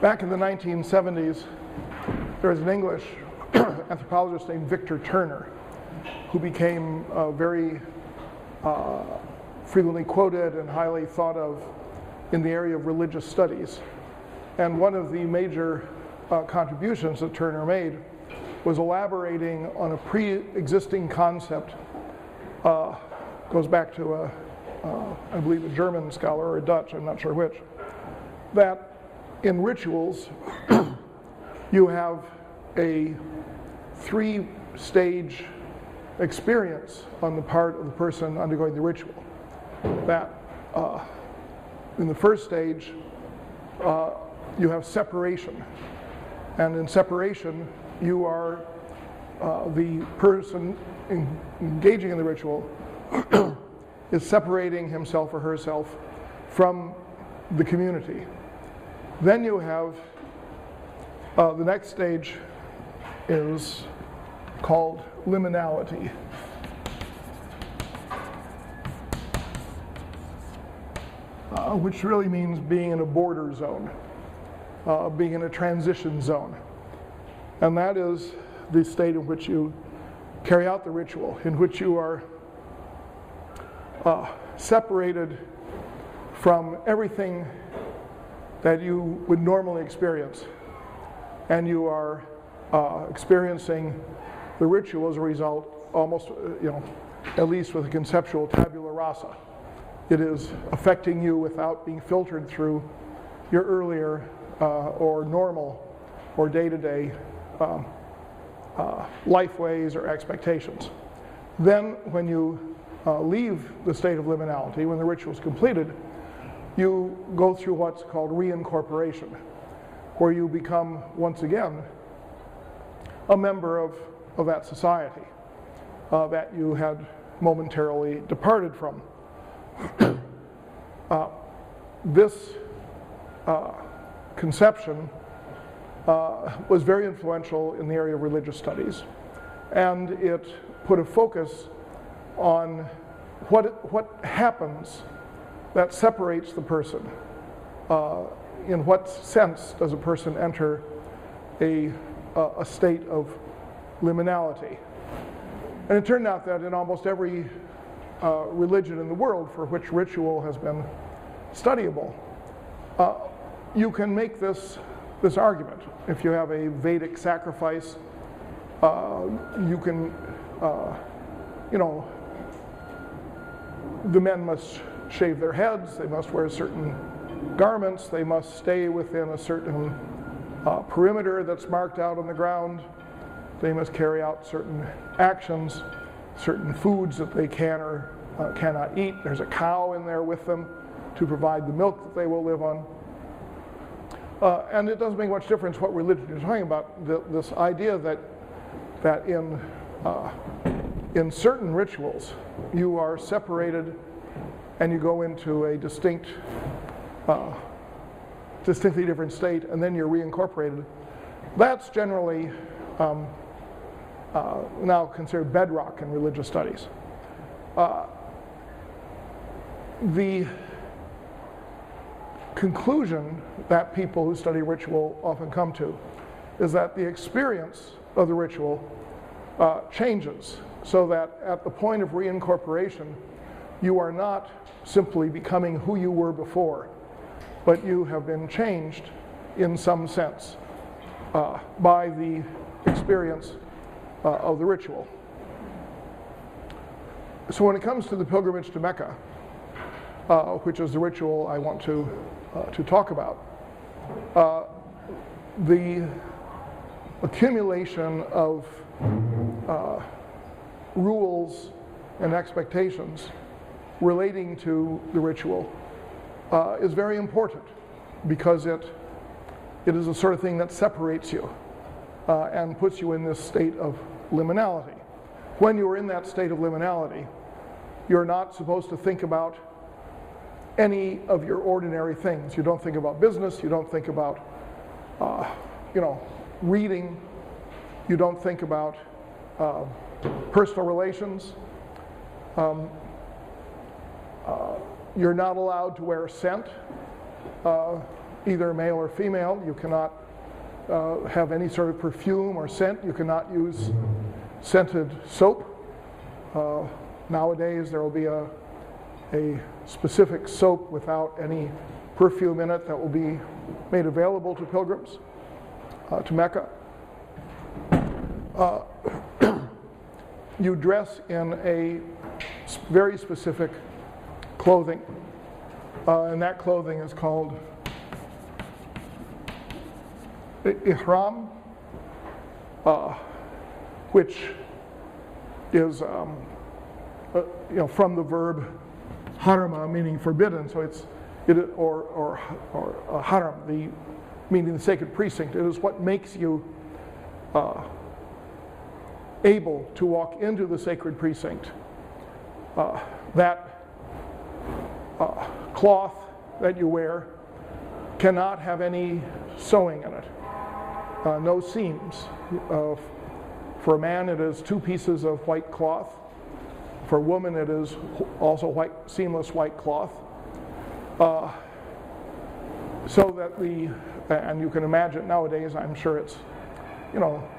Back in the 1970s, there was an English anthropologist named Victor Turner, who became very frequently quoted and highly thought of in the area of religious studies. And one of the major contributions that Turner made was elaborating on a pre-existing concept, goes back to I believe a German scholar or a Dutch, I'm not sure which, that in rituals you have a three-stage experience on the part of the person undergoing the ritual. That in the first stage you have separation, and in separation you are the person engaging in the ritual is separating himself or herself from the community. Then you have the next stage is called liminality. Which really means being in a border zone, being in a transition zone. And that is the state in which you carry out the ritual, in which you are separated from everything that you would normally experience. And you are experiencing the ritual as a result, almost, at least with a conceptual tabula rasa. It is affecting you without being filtered through your earlier or normal or day-to-day life ways or expectations. Then when you leave the state of liminality, when the ritual is completed, you go through what's called reincorporation, where you become, once again, a member of that society that you had momentarily departed from. This conception was very influential in the area of religious studies, and it put a focus on what happens that separates the person. In what sense does a person enter a state of liminality? And it turned out that in almost every religion in the world for which ritual has been studyable, you can make this argument. If you have a Vedic sacrifice, you can, the men must shave their heads, they must wear certain garments, they must stay within a certain perimeter that's marked out on the ground, they must carry out certain actions, certain foods that they can or cannot eat. There's a cow in there with them to provide the milk that they will live on. And it doesn't make much difference what religion you're talking about. This idea that in certain rituals you are separated and you go into a distinctly different state, and then you're reincorporated. That's generally now considered bedrock in religious studies. The conclusion that people who study ritual often come to is that the experience of the ritual changes, so that at the point of reincorporation, you are not simply becoming who you were before, but you have been changed in some sense by the experience of the ritual. So when it comes to the pilgrimage to Mecca, which is the ritual I want to talk about, the accumulation of rules and expectations relating to the ritual is very important, because it is the sort of thing that separates you and puts you in this state of liminality. When you are in that state of liminality, you're not supposed to think about any of your ordinary things. You don't think about business, you don't think about reading, you don't think about personal relations. You're not allowed to wear scent. either male or female. You cannot have any sort of perfume or scent. You cannot use scented soap. Nowadays there will be a specific soap without any perfume in it that will be made available to pilgrims to Mecca. You dress in a very specific clothing, and that clothing is called ihram, which is from the verb harama, meaning forbidden. So or haram, meaning the sacred precinct. It is what makes you able to walk into the sacred precinct. That cloth that you wear cannot have any sewing in it, no seams. For a man it is 2 pieces of white cloth. For a woman it is also white, seamless white cloth. So that and you can imagine nowadays, I'm sure it's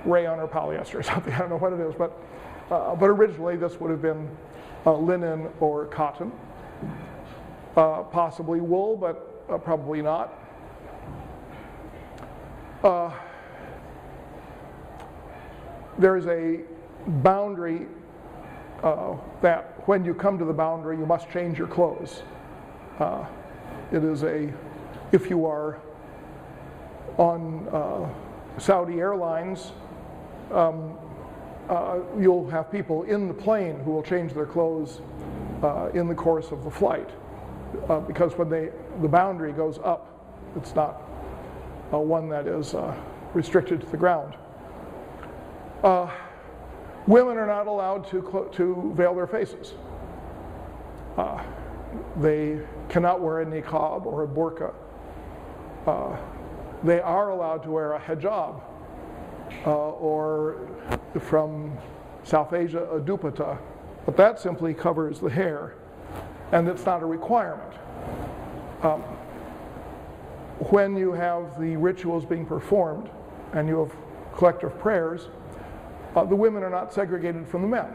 rayon or polyester or something, I don't know what it is, but originally this would have been linen or cotton, possibly wool, but probably not. There is a boundary that when you come to the boundary, you must change your clothes. It is if you are on Saudi Airlines, you'll have people in the plane who will change their clothes in the course of the flight, because when the boundary goes up, it's not one that is restricted to the ground. Women are not allowed to veil their faces. They cannot wear a niqab or a burqa. They are allowed to wear a hijab, or from South Asia, a dupatta, but that simply covers the hair, and it's not a requirement. When you have the rituals being performed and you have collective prayers, the women are not segregated from the men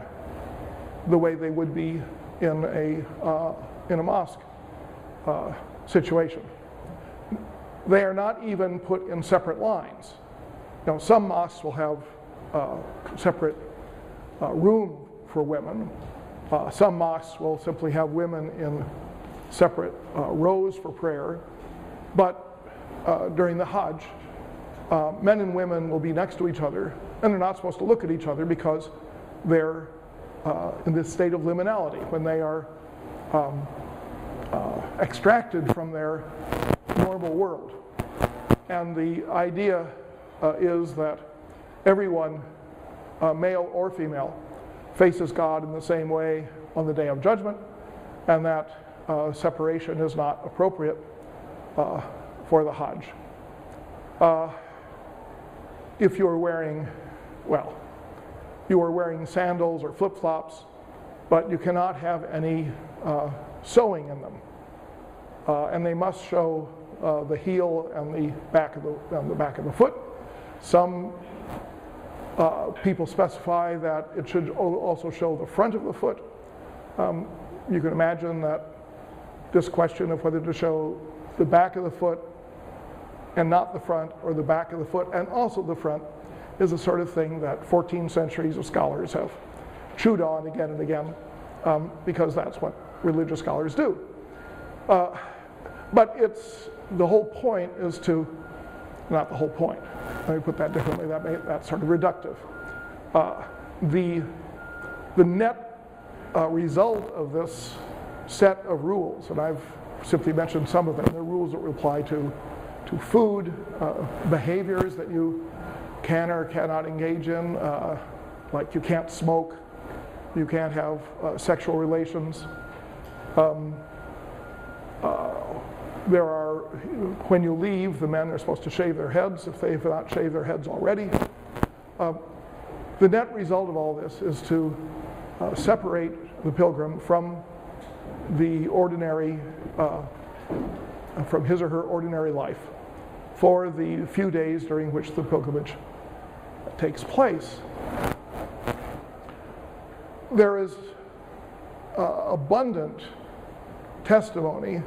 the way they would be in a mosque situation. They are not even put in separate lines. Some mosques will have separate room for women. Some mosques will simply have women in separate rows for prayer. But during the Hajj, men and women will be next to each other, and they're not supposed to look at each other because they're in this state of liminality, when they are extracted from their normal world. And the idea is that everyone, male or female, faces God in the same way on the Day of Judgment, and that separation is not appropriate for the Hajj. If you are wearing, you are wearing sandals or flip-flops, but you cannot have any sewing in them. And they must show the heel and the back of the foot. Some people specify that it should also show the front of the foot. You can imagine that this question of whether to show the back of the foot and not the front, or the back of the foot and also the front, is the sort of thing that 14 centuries of scholars have chewed on again and again, because that's what religious scholars do. But the whole point is to, not the whole point, let me put that differently, that's sort of reductive. The net result of this set of rules, and I've simply mentioned some of them, they're rules that apply to food, behaviors that you can or cannot engage in, like you can't smoke, you can't have sexual relations. There are, when you leave, the men are supposed to shave their heads if they have not shaved their heads already. The net result of all this is to separate the pilgrim from the ordinary from his or her ordinary life for the few days during which the pilgrimage takes place. There is abundant testimony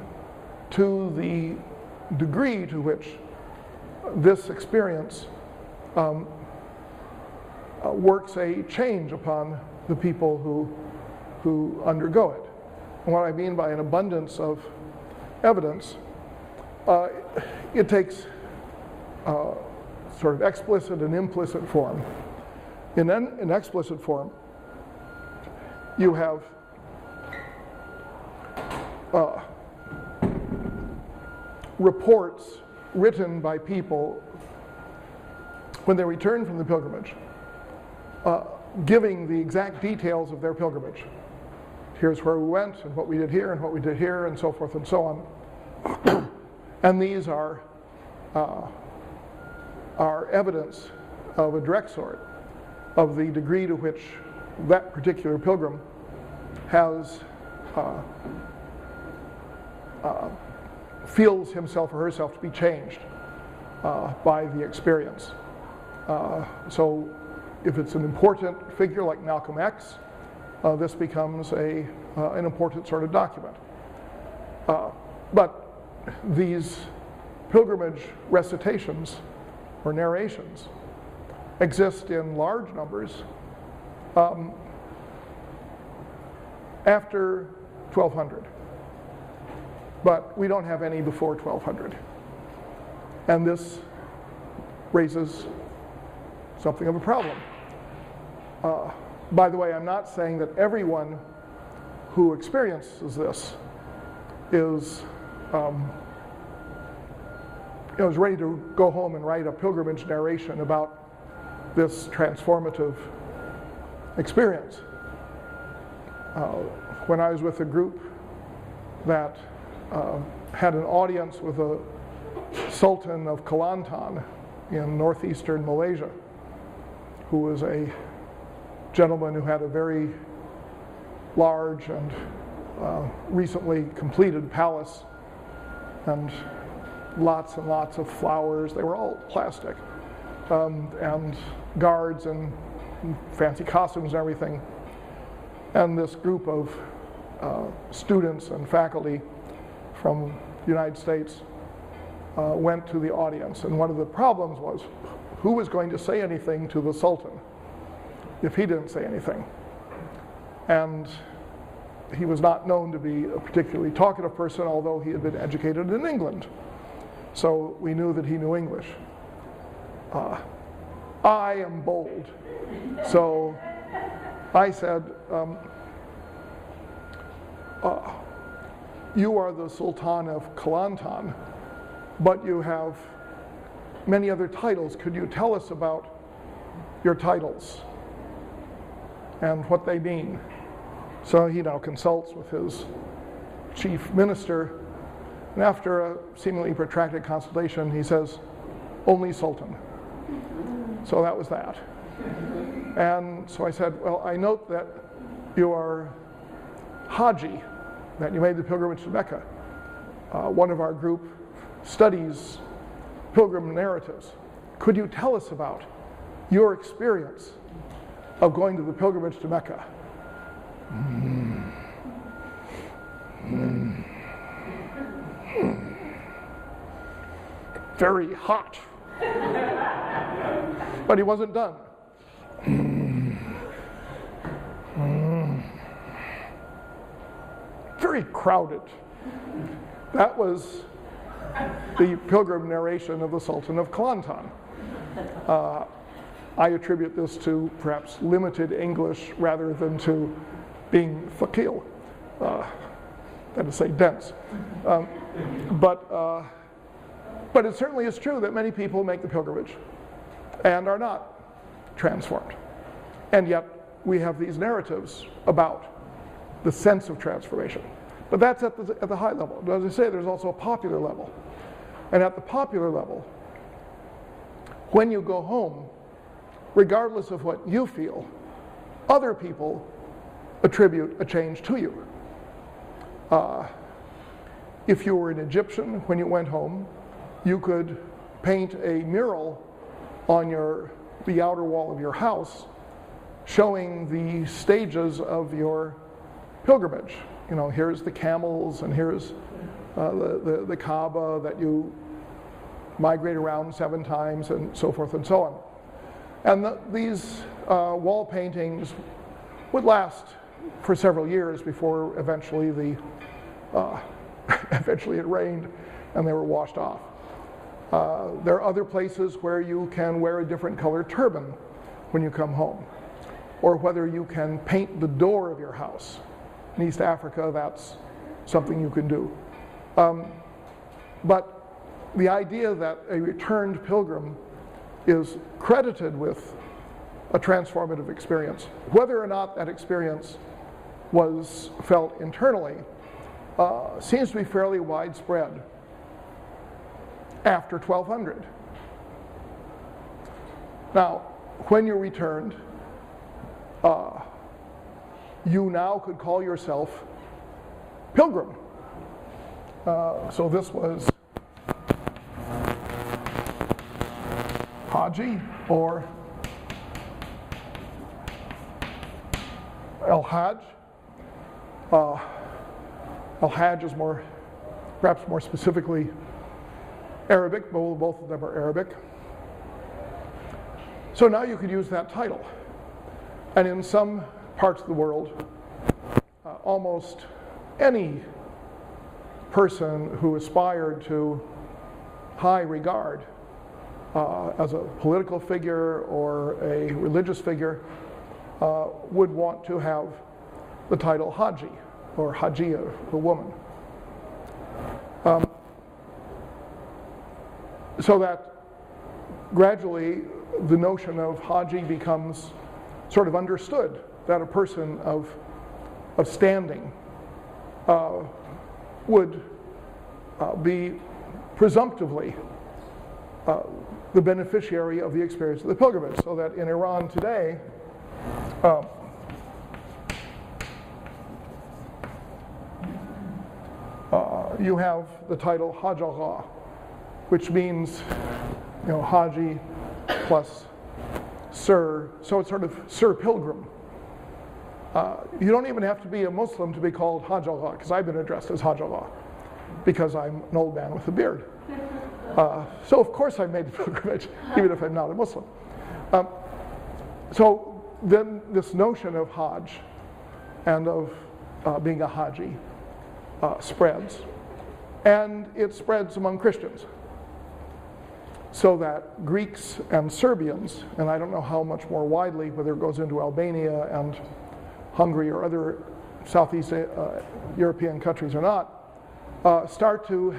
to the degree to which this experience works a change upon the people who undergo it. And what I mean by an abundance of evidence, it takes sort of explicit and implicit form. In explicit form, you have reports written by people when they return from the pilgrimage, giving the exact details of their pilgrimage. Here's where we went, and what we did here, and what we did here, and so forth and so on. And these are evidence of a direct sort of the degree to which that particular pilgrim has feels himself or herself to be changed by the experience. So if it's an important figure like Malcolm X, this becomes an important sort of document. But these pilgrimage recitations or narrations exist in large numbers after 1200. But we don't have any before 1200. And this raises something of a problem. By the way, I'm not saying that everyone who experiences this is ready to go home and write a pilgrimage narration about this transformative experience. When I was with a group that had an audience with a Sultan of Kelantan in northeastern Malaysia, who was a gentleman who had a very large and recently completed palace and lots of flowers. They were all plastic, and guards and fancy costumes and everything. And this group of students and faculty from the United States went to the audience. And one of the problems was, who was going to say anything to the Sultan if he didn't say anything? And he was not known to be a particularly talkative person, although he had been educated in England. So we knew that he knew English. I am bold. So I said, you are the Sultan of Kelantan, but you have many other titles. Could you tell us about your titles and what they mean? So he now consults with his chief minister, and after a seemingly protracted consultation, he says, only Sultan. So that was that. And so I said, well, I note that you are Haji, that you made the pilgrimage to Mecca. One of our group studies pilgrim narratives. Could you tell us about your experience of going to the pilgrimage to Mecca? Very hot. But he wasn't done. Very crowded. That was the pilgrim narration of the Sultan of Kelantan. I attribute this to perhaps limited English rather than to being thaqil, that is to say dense. But it certainly is true that many people make the pilgrimage and are not transformed. And yet we have these narratives about the sense of transformation. But that's at the high level. As I say, there's also a popular level. And at the popular level, when you go home, regardless of what you feel, other people attribute a change to you. If you were an Egyptian, when you went home, you could paint a mural on the outer wall of your house showing the stages of your pilgrimage. You know, here's the camels, and here's the Kaaba that you migrate around 7 times, and so forth and so on. And these wall paintings would last for several years before eventually eventually it rained and they were washed off. There are other places where you can wear a different color turban when you come home, or whether you can paint the door of your house. In East Africa, that's something you can do. But the idea that a returned pilgrim is credited with a transformative experience, whether or not that experience was felt internally, seems to be fairly widespread after 1200. Now, when you returned, you now could call yourself pilgrim. So this was Haji or Al-Hajj. Al-Hajj is perhaps more specifically Arabic, but both of them are Arabic. So now you could use that title. And in some parts of the world, almost any person who aspired to high regard as a political figure or a religious figure would want to have the title Haji or Hajia, the woman. So that gradually the notion of Haji becomes sort of understood, that a person of standing would be presumptively the beneficiary of the experience of the pilgrimage. So that in Iran today, you have the title Hajj Agha, which means, you know, Haji plus Sir, so it's sort of Sir Pilgrim. You don't even have to be a Muslim to be called Hajj Agha, because I've been addressed as Hajj Agha, because I'm an old man with a beard. So of course I've made the pilgrimage, even if I'm not a Muslim. So then this notion of Hajj and of being a Haji spreads, and it spreads among Christians. So that Greeks and Serbians, and I don't know how much more widely, whether it goes into Albania and Hungary or other Southeast European countries or not, start to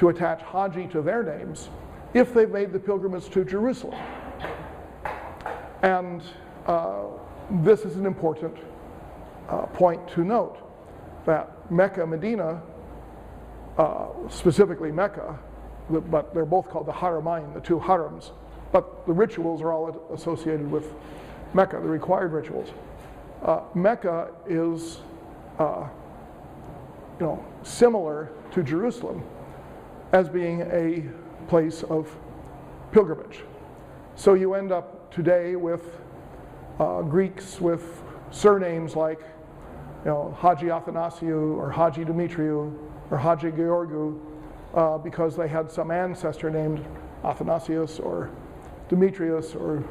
attach Haji to their names if they've made the pilgrimage to Jerusalem. And this is an important point to note, that Mecca, Medina, specifically Mecca, but they're both called the Haramain, the 2 harams, but the rituals are all associated with Mecca, the required rituals. Mecca is similar to Jerusalem as being a place of pilgrimage. So you end up today with Greeks with surnames like, Haji Athanasiou or Haji Demetriou or Haji Georgiou, because they had some ancestor named Athanasius or Demetrius or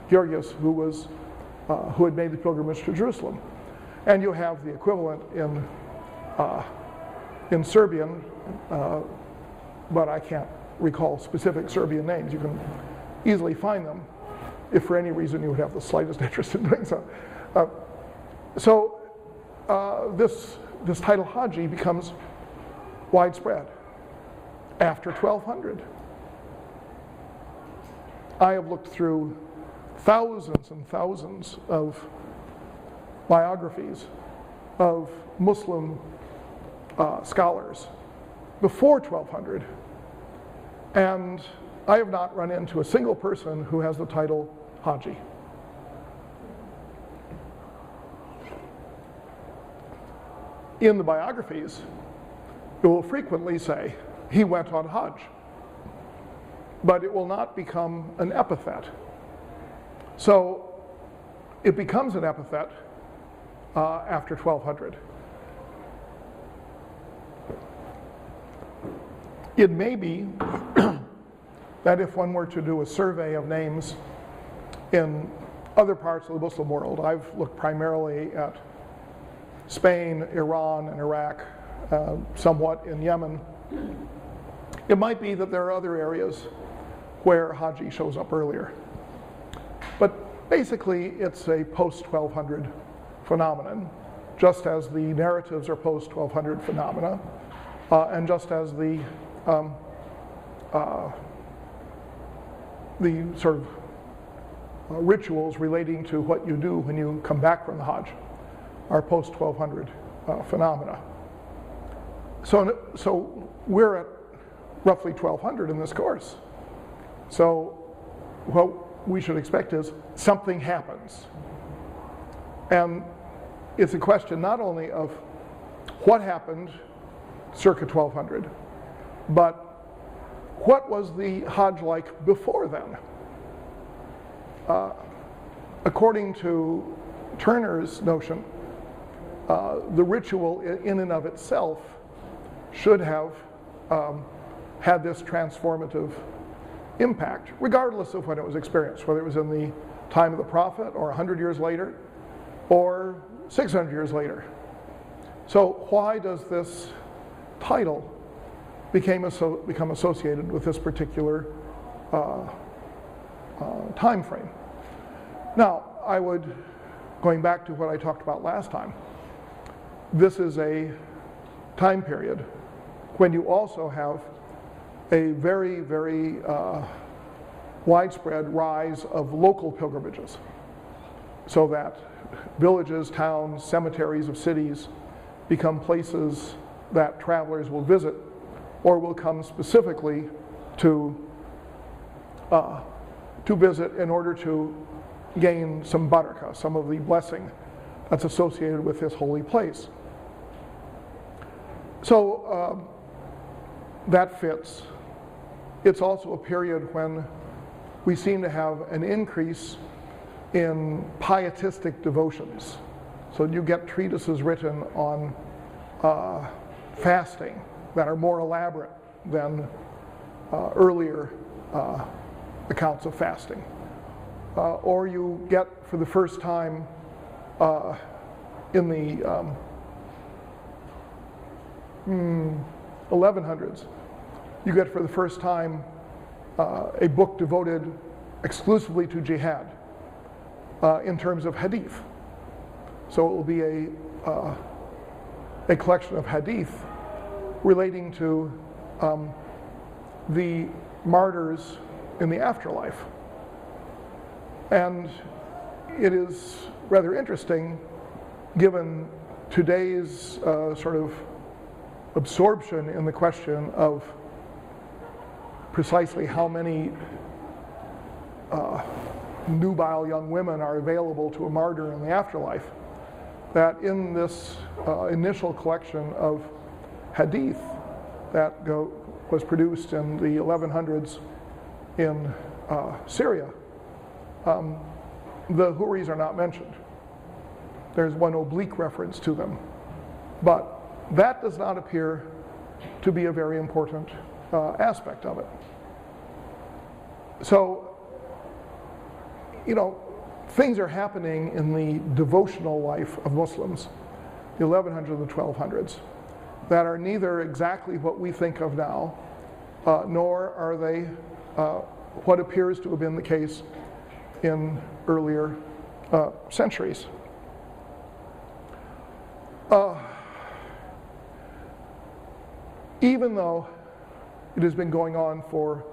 Georgius who had made the pilgrimage to Jerusalem. And you have the equivalent in Serbian, but I can't recall specific Serbian names. You can easily find them if for any reason you would have the slightest interest in doing so. This title Haji becomes widespread after 1200. I have looked through thousands and thousands of biographies of Muslim scholars before 1200, and I have not run into a single person who has the title Haji. In the biographies, It will frequently say, he went on Hajj. But it will not become an epithet. So it becomes an epithet after 1200. It may be that if one were to do a survey of names in other parts of the Muslim world, I've looked primarily at Spain, Iran, and Iraq, somewhat in Yemen. It might be that there are other areas where Hajj shows up earlier. But basically, it's a post-1200 phenomenon, just as the narratives are post-1200 phenomena, and just as the sort of rituals relating to what you do when you come back from the Hajj are post-1200 phenomena. So we're at roughly 1200 in this course. So what we should expect is something happens. And it's a question not only of what happened circa 1200, but what was the Hajj like before then? According to Turner's notion, the ritual in and of itself should have had this transformative impact, regardless of when it was experienced, whether it was in the time of the Prophet or 100 years later or 600 years later. So why does this title become associated with this particular time frame? Now, going back to what I talked about last time, this is a time period when you also have a very, very widespread rise of local pilgrimages, so that villages, towns, cemeteries of cities become places that travelers will visit or will come specifically to visit in order to gain some barakah, some of the blessing that's associated with this holy place. So that fits. It's also a period when we seem to have an increase in pietistic devotions. So you get treatises written on fasting that are more elaborate than earlier accounts of fasting. Or you get for the first time in the 1100s, you get for the first time a book devoted exclusively to jihad in terms of hadith. So it will be a collection of hadith relating to the martyrs in the afterlife. And it is rather interesting, given today's sort of absorption in the question of precisely how many nubile young women are available to a martyr in the afterlife, that in this initial collection of hadith that was produced in the 1100s in Syria, the Houris are not mentioned. There's one oblique reference to them. But that does not appear to be a very important aspect of it. So, things are happening in the devotional life of Muslims, the 1100s and the 1200s, that are neither exactly what we think of now, nor are they what appears to have been the case in earlier centuries. Even though it has been going on for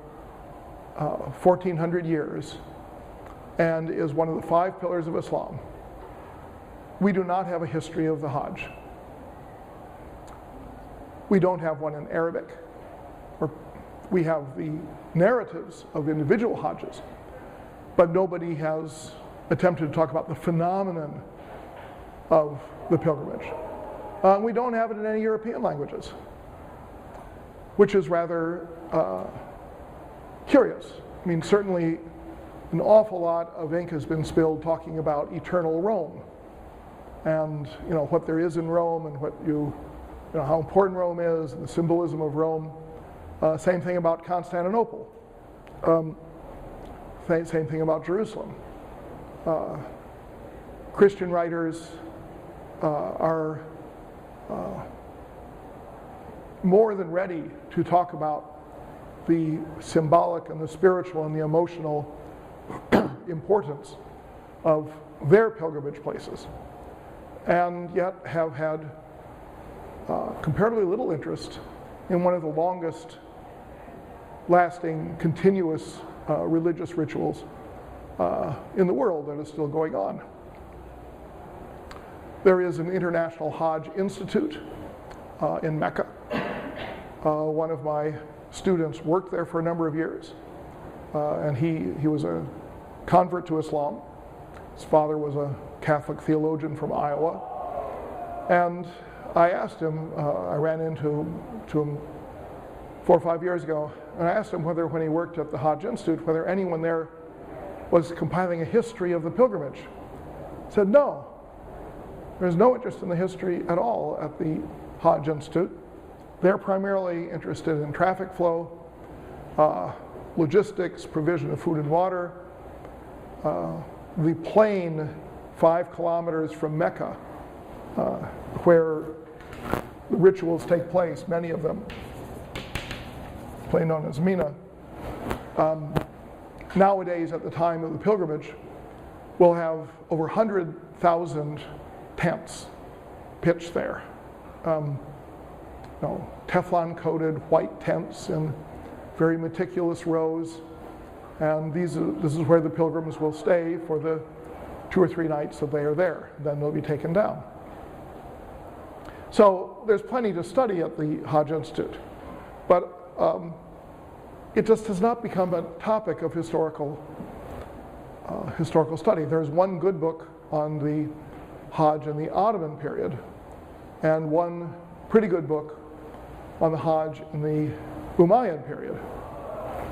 1400 years and is one of the 5 pillars of Islam, we do not have a history of the Hajj. We don't have one in Arabic. We have the narratives of individual Hajjs, but nobody has attempted to talk about the phenomenon of the pilgrimage. We don't have it in any European languages. which is rather curious. I mean, certainly an awful lot of ink has been spilled talking about eternal Rome, and what there is in Rome, and how important Rome is, and the symbolism of Rome. Same thing about Constantinople. Same thing about Jerusalem. Christian writers are more than ready to talk about the symbolic and the spiritual and the emotional importance of their pilgrimage places, and yet have had comparatively little interest in one of the longest lasting continuous religious rituals in the world that is still going on. There is an International Hajj Institute in Mecca. One of my students worked there for a number of years, and he was a convert to Islam. His father was a Catholic theologian from Iowa, and I asked him, I ran into him 4 or 5 years ago, and I asked him whether, when he worked at the Hajj Institute, whether anyone there was compiling a history of the pilgrimage. He said, no, there's no interest in the history at all at the Hajj Institute. They're primarily interested in traffic flow, logistics, provision of food and water, the plain 5 kilometers from Mecca, where the rituals take place, many of them, plain known as Mina. Nowadays, at the time of the pilgrimage, we'll have over 100,000 tents pitched there. Teflon-coated white tents in very meticulous rows, and this is where the pilgrims will stay for the 2 or 3 nights that they are there. Then they'll be taken down. So there's plenty to study at the Hajj Institute, but it just has not become a topic of historical study. There's one good book on the Hajj in the Ottoman period, and one pretty good book on the Hajj in the Umayyad period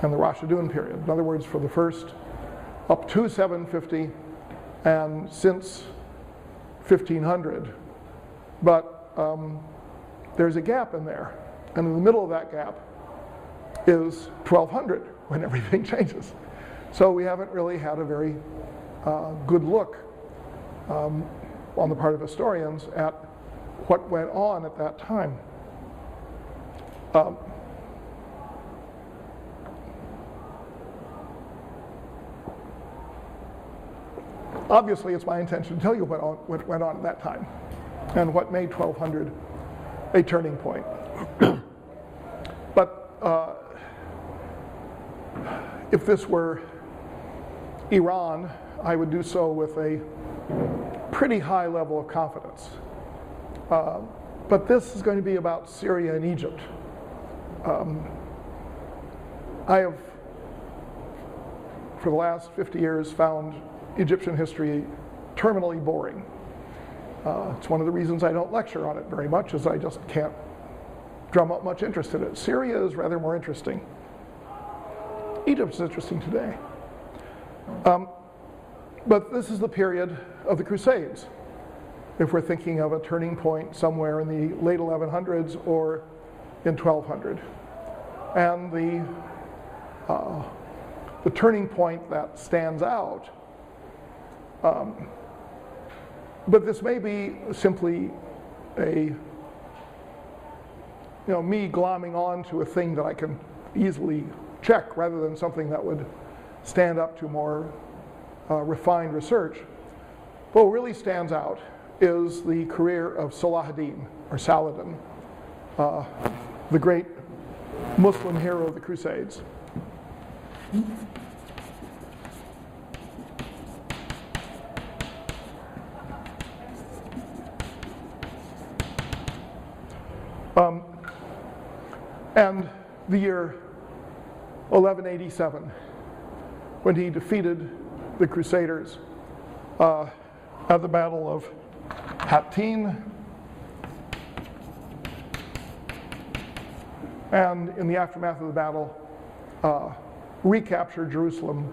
and the Rashidun period. In other words, for the first up to 750 and since 1500. But there's a gap in there, and in the middle of that gap is 1200, when everything changes. So we haven't really had a very good look on the part of historians at what went on at that time. Obviously, it's my intention to tell you what went on at that time and what made 1200 a turning point. But if this were Iran, I would do so with a pretty high level of confidence. But this is going to be about Syria and Egypt. I have, for the last 50 years, found Egyptian history terminally boring. It's one of the reasons I don't lecture on it very much, is I just can't drum up much interest in it. Syria is rather more interesting. Egypt is interesting today. But this is the period of the Crusades, if we're thinking of a turning point somewhere in the late 1100s or in 1200. And the turning point that stands out, but this may be simply me glomming on to a thing that I can easily check rather than something that would stand up to more refined research. What really stands out is the career of Salahuddin, or Saladin, the great Muslim hero of the Crusades. And the year 1187, when he defeated the Crusaders at the Battle of Hattin, and in the aftermath of the battle, recaptured Jerusalem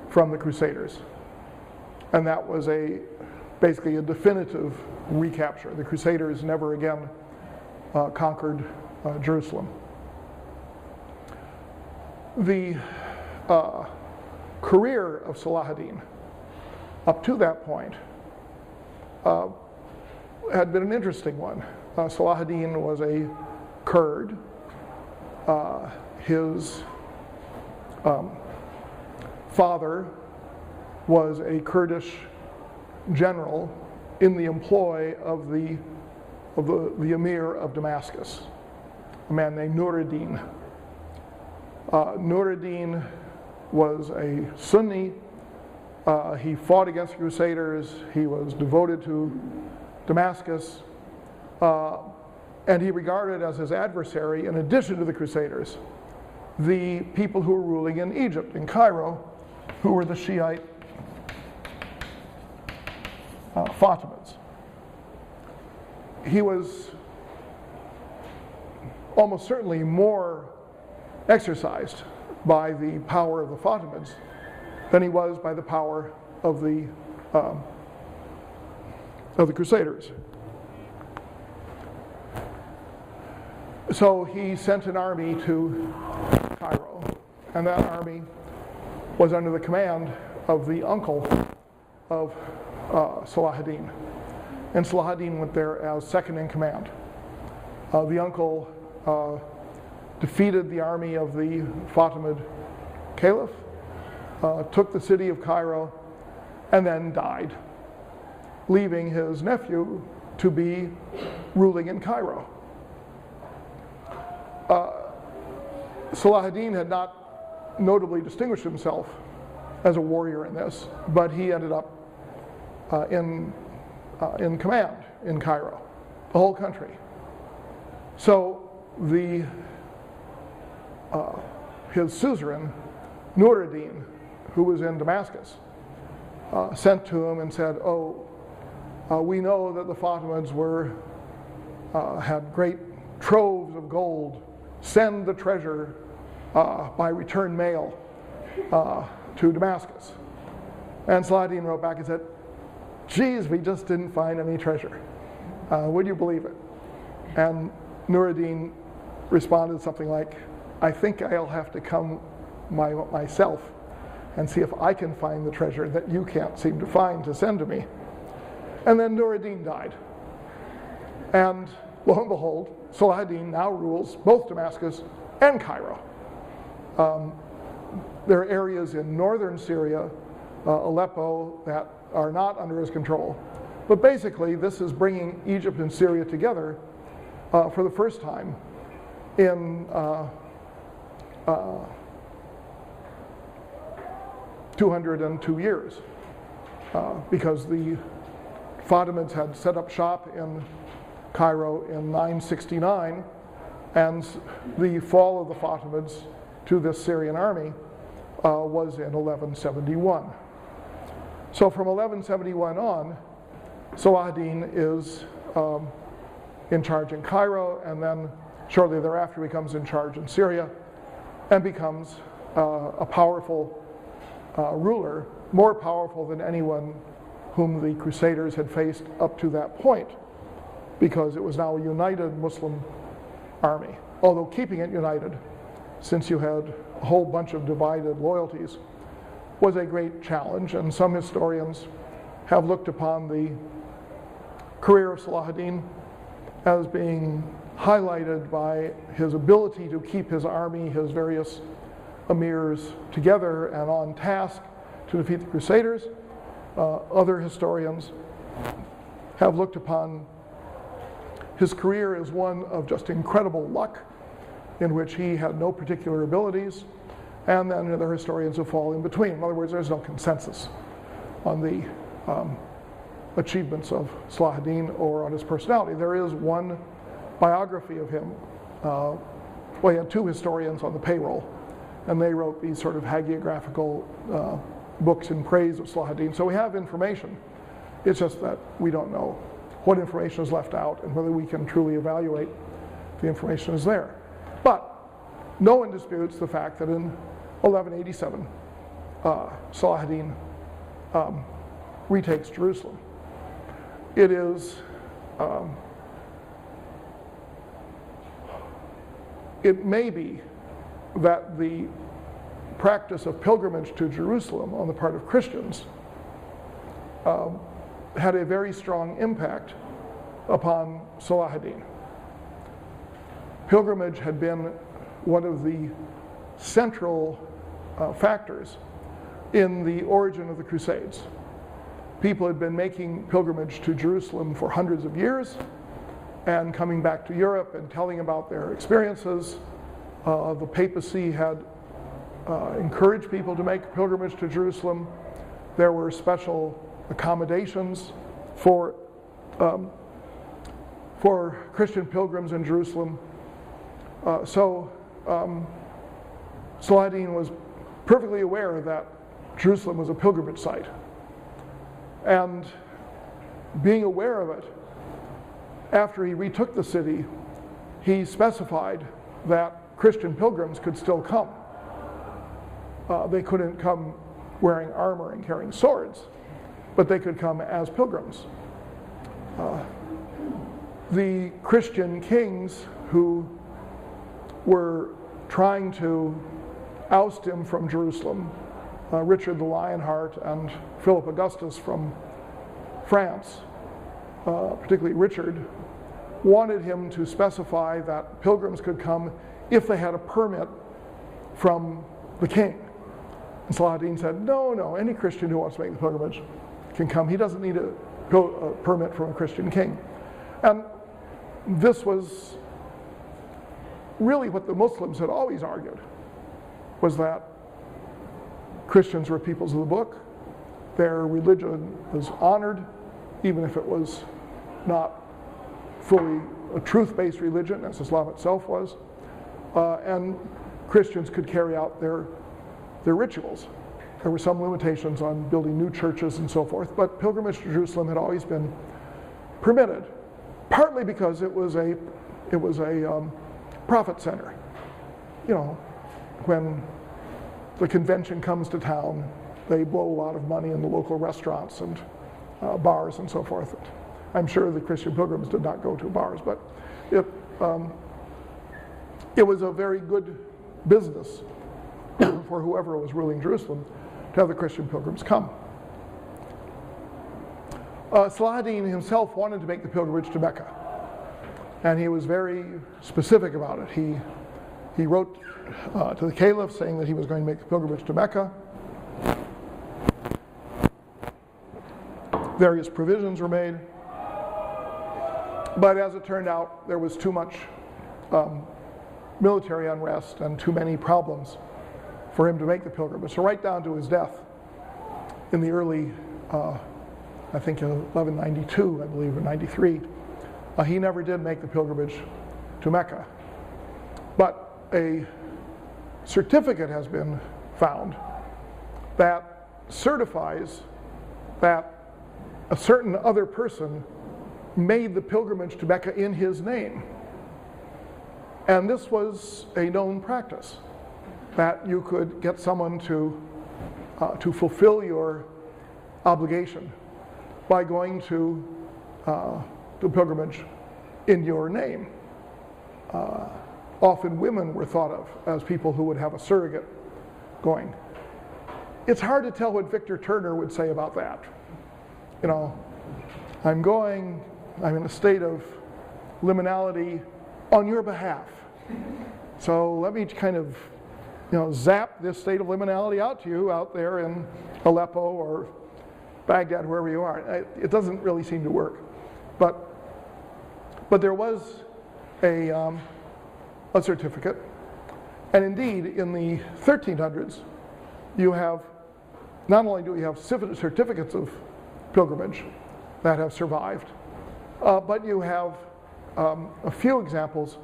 from the Crusaders. And that was basically a definitive recapture. The Crusaders never again conquered Jerusalem. The career of Salah ad-Din up to that point had been an interesting one. Salah ad-Din was a Kurd. His father was a Kurdish general in the employ of the emir of Damascus, a man named Nur ad-Din. Nur ad-Din was a Sunni. He fought against the Crusaders. He was devoted to Damascus. And he regarded as his adversary, in addition to the Crusaders, the people who were ruling in Egypt, in Cairo, who were the Shiite Fatimids. He was almost certainly more exercised by the power of the Fatimids than he was by the power of the Crusaders. So he sent an army to Cairo, and that army was under the command of the uncle of Salah ad-Din. And Salah ad-Din went there as second in command. The uncle defeated the army of the Fatimid Caliph, took the city of Cairo, and then died, leaving his nephew to be ruling in Cairo. Salah ad-Din had not notably distinguished himself as a warrior in this, but he ended up in command in Cairo, the whole country. So his suzerain, Nur ad-Din, who was in Damascus, sent to him and said, we know that the Fatimids had great troves of gold. Send the treasure by return mail to Damascus. And Salah ad-Din wrote back and said, geez, we just didn't find any treasure. Would you believe it? And Nur ad-Din responded something like, I think I'll have to come myself and see if I can find the treasure that you can't seem to find to send to me. And then Nur ad-Din died. And lo and behold, Salah ad-Din now rules both Damascus and Cairo. There are areas in northern Syria, Aleppo, that are not under his control. But basically, this is bringing Egypt and Syria together for the first time in 202 years, because the Fatimids had set up shop in Cairo in 969, and the fall of the Fatimids to this Syrian army was in 1171. So from 1171 on, Salah ad-Din is in charge in Cairo, and then shortly thereafter becomes in charge in Syria, and becomes a powerful ruler, more powerful than anyone whom the Crusaders had faced up to that point, because it was now a united Muslim army. Although keeping it united, since you had a whole bunch of divided loyalties, was a great challenge, and some historians have looked upon the career of Salah ad-Din as being highlighted by his ability to keep his army, his various emirs together and on task to defeat the Crusaders. Other historians have looked upon his career as one of just incredible luck, in which he had no particular abilities, and then other historians have fallen in between. In other words, there's no consensus on the achievements of Salah ad-Din or on his personality. There is one biography of him. Well, he had two historians on the payroll, and they wrote these sort of hagiographical books in praise of Salah ad-Din. So we have information. It's just that we don't know what information is left out and whether we can truly evaluate the information is there. But no one disputes the fact that in 1187, Salah ad-Din retakes Jerusalem. It is, it may be that the practice of pilgrimage to Jerusalem on the part of Christians had a very strong impact upon Salah ad-Din. Pilgrimage had been one of the central factors in the origin of the Crusades. People had been making pilgrimage to Jerusalem for hundreds of years and coming back to Europe and telling about their experiences. The papacy had encouraged people to make pilgrimage to Jerusalem. There were special accommodations for Christian pilgrims in Jerusalem. So Salah ad-Din was perfectly aware that Jerusalem was a pilgrimage site. And being aware of it, after he retook the city, he specified that Christian pilgrims could still come. They couldn't come wearing armor and carrying swords, but they could come as pilgrims. The Christian kings who were trying to oust him from Jerusalem, Richard the Lionheart and Philip Augustus from France, particularly Richard, wanted him to specify that pilgrims could come if they had a permit from the king. And Salah ad-Din said, no, any Christian who wants to make the pilgrimage can come. He doesn't need a permit from a Christian king. And this was really what the Muslims had always argued, was that Christians were peoples of the book. Their religion was honored, even if it was not fully a truth-based religion, as Islam itself was. And Christians could carry out their rituals. There were some limitations on building new churches and so forth, but pilgrimage to Jerusalem had always been permitted, partly because it was a profit center. You know, when the convention comes to town, they blow a lot of money in the local restaurants and bars and so forth. I'm sure the Christian pilgrims did not go to bars, but it was a very good business for whoever was ruling Jerusalem to have the Christian pilgrims come. Salah ad-Din himself wanted to make the pilgrimage to Mecca, and he was very specific about it. He wrote to the caliph saying that he was going to make the pilgrimage to Mecca. Various provisions were made, but as it turned out, there was too much military unrest and too many problems for him to make the pilgrimage. So right down to his death in the early, I think in 1192, I believe, or 93, he never did make the pilgrimage to Mecca. But a certificate has been found that certifies that a certain other person made the pilgrimage to Mecca in his name. And this was a known practice, that you could get someone to fulfill your obligation by going to the pilgrimage in your name. Often women were thought of as people who would have a surrogate going. It's hard to tell what Victor Turner would say about that. You know, I'm in a state of liminality on your behalf. So let me kind of, zap this state of liminality out to you out there in Aleppo or Baghdad, wherever you are. It doesn't really seem to work. But there was a certificate. And indeed, in the 1300s, you have, not only do we have certificates of pilgrimage that have survived, but you have a few examples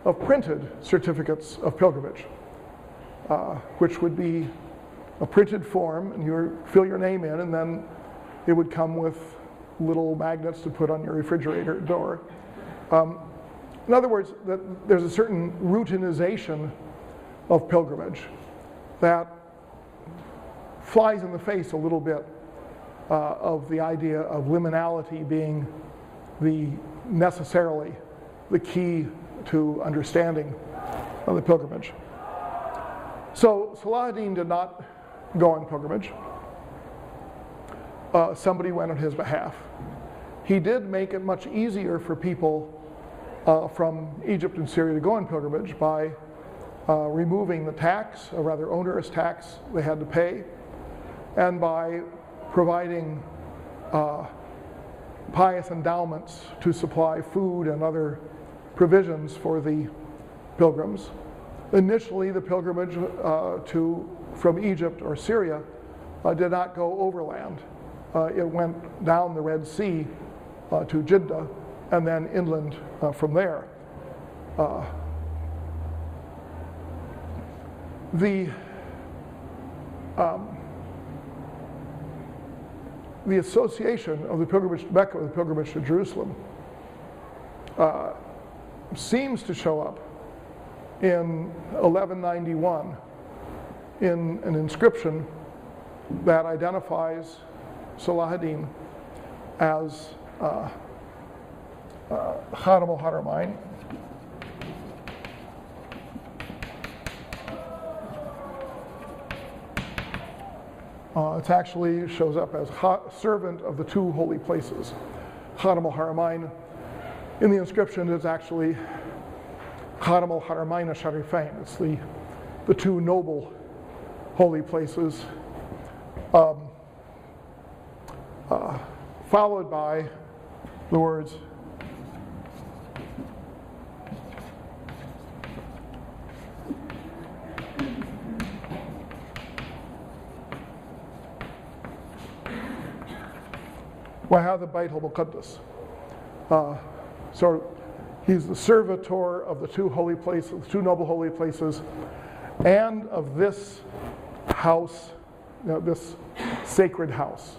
of printed certificates of pilgrimage, which would be a printed form, and you fill your name in, and then it would come with little magnets to put on your refrigerator door. In other words, there's a certain routinization of pilgrimage that flies in the face a little bit of the idea of liminality being necessarily the key to understanding of the pilgrimage. So Salah ad-Din did not go on pilgrimage. Somebody went on his behalf. He did make it much easier for people from Egypt and Syria to go on pilgrimage by removing the tax, a rather onerous tax they had to pay, and by providing pious endowments to supply food and other provisions for the pilgrims. Initially, the pilgrimage from Egypt or Syria did not go overland. It went down the Red Sea to Jeddah and then inland from there. The association of the pilgrimage to Mecca with the pilgrimage to Jerusalem seems to show up in 1191 in an inscription that identifies Salah ad-Din as Khatam al-Haramain. It actually shows up as servant of the two holy places. Khatam al-Haramain. In the inscription, it's actually Khatam al-Haramain al-Sharifain. It's the two noble holy places, followed by the words وَهَذَا بَيْتُ الْمُقَدَّس. So he's the servitor of the two holy places, the two noble holy places, and of this house, this sacred house.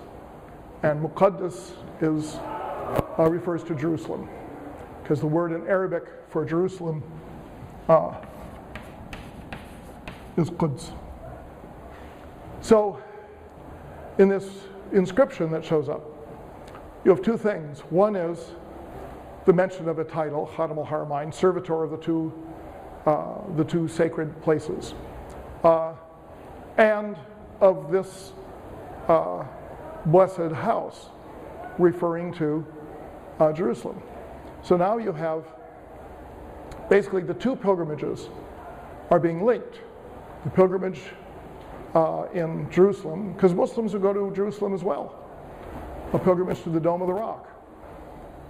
And Muqaddas refers to Jerusalem, because the word in Arabic for Jerusalem is Quds. So in this inscription that shows up, you have two things. One is the mention of a title, Khatam al-Haramain, servitor of the two sacred places, and of this blessed house, referring to Jerusalem. So now you have basically the two pilgrimages are being linked. The pilgrimage in Jerusalem, because Muslims will go to Jerusalem as well. A pilgrimage to the Dome of the Rock,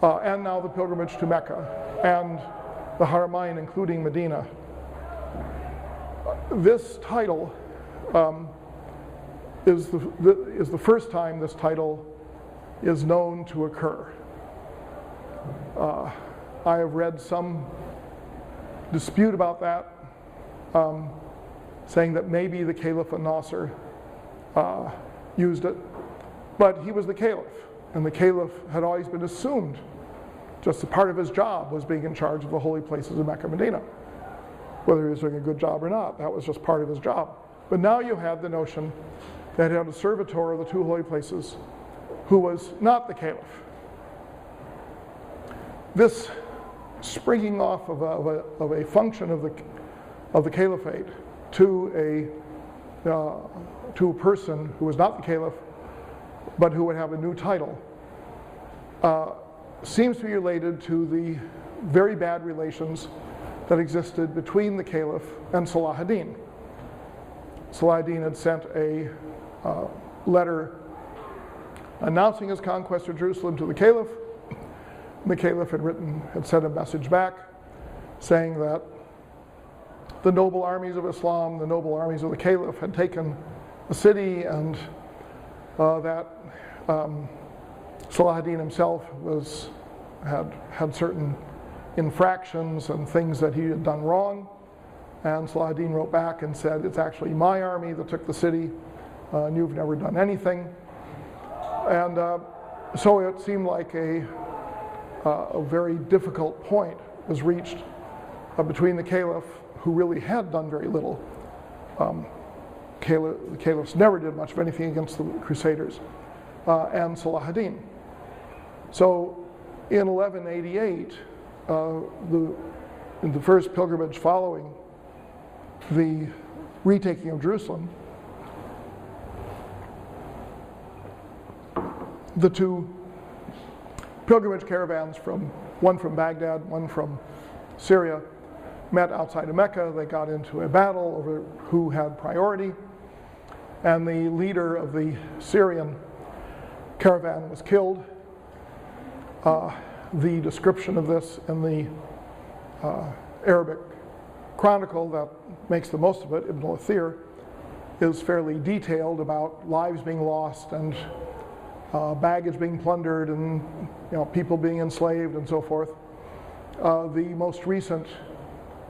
and now the pilgrimage to Mecca, and the Haramain, including Medina. This title is the first time this title is known to occur. I have read some dispute about that, saying that maybe the Caliph al-Nasir used it. But he was the caliph, and the caliph had always been assumed, just a part of his job was being in charge of the holy places of Mecca and Medina. Whether he was doing a good job or not, that was just part of his job. But now you had the notion that he had a servitor of the two holy places who was not the caliph. This springing off of a function of the caliphate to a person who was not the caliph, but who would have a new title, seems to be related to the very bad relations that existed between the caliph and Salah ad-Din. Salah ad-Din had sent a letter announcing his conquest of Jerusalem to the caliph. The caliph had sent a message back saying that the noble armies of Islam, the noble armies of the caliph had taken the city, and that Salah ad-Din himself had certain infractions and things that he had done wrong. And Salah ad-Din wrote back and said, it's actually my army that took the city, and you've never done anything. And so it seemed like a very difficult point was reached between the caliph, who really had done very little. The caliphs never did much of anything against the Crusaders, and Salah ad-Din. So in 1188, in the first pilgrimage following the retaking of Jerusalem, the two pilgrimage caravans, one from Baghdad, one from Syria, met outside of Mecca. They got into a battle over who had priority, and the leader of the Syrian caravan was killed. The description of this in the Arabic chronicle that makes the most of it, Ibn al-Athir, is fairly detailed about lives being lost and baggage being plundered and people being enslaved and so forth. The most recent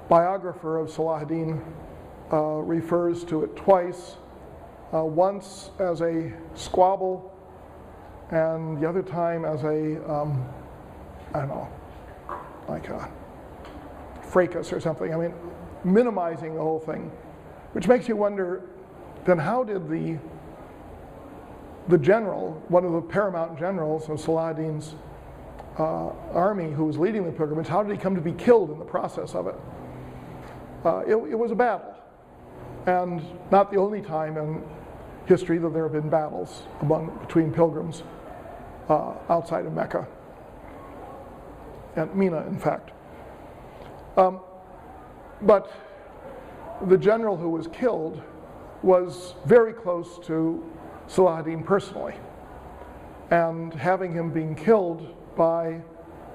biographer of Salah ad-Din refers to it twice, once as a squabble and the other time as a, I don't know, like a fracas or something. I mean, minimizing the whole thing, which makes you wonder, then how did the general, one of the paramount generals of Salah ad-Din's army who was leading the pilgrimage, how did he come to be killed in the process of it? It was a battle, and not the only time in history that there have been battles between pilgrims outside of Mecca, and Mina, in fact. But the general who was killed was very close to Salah ad-Din personally, and having him being killed by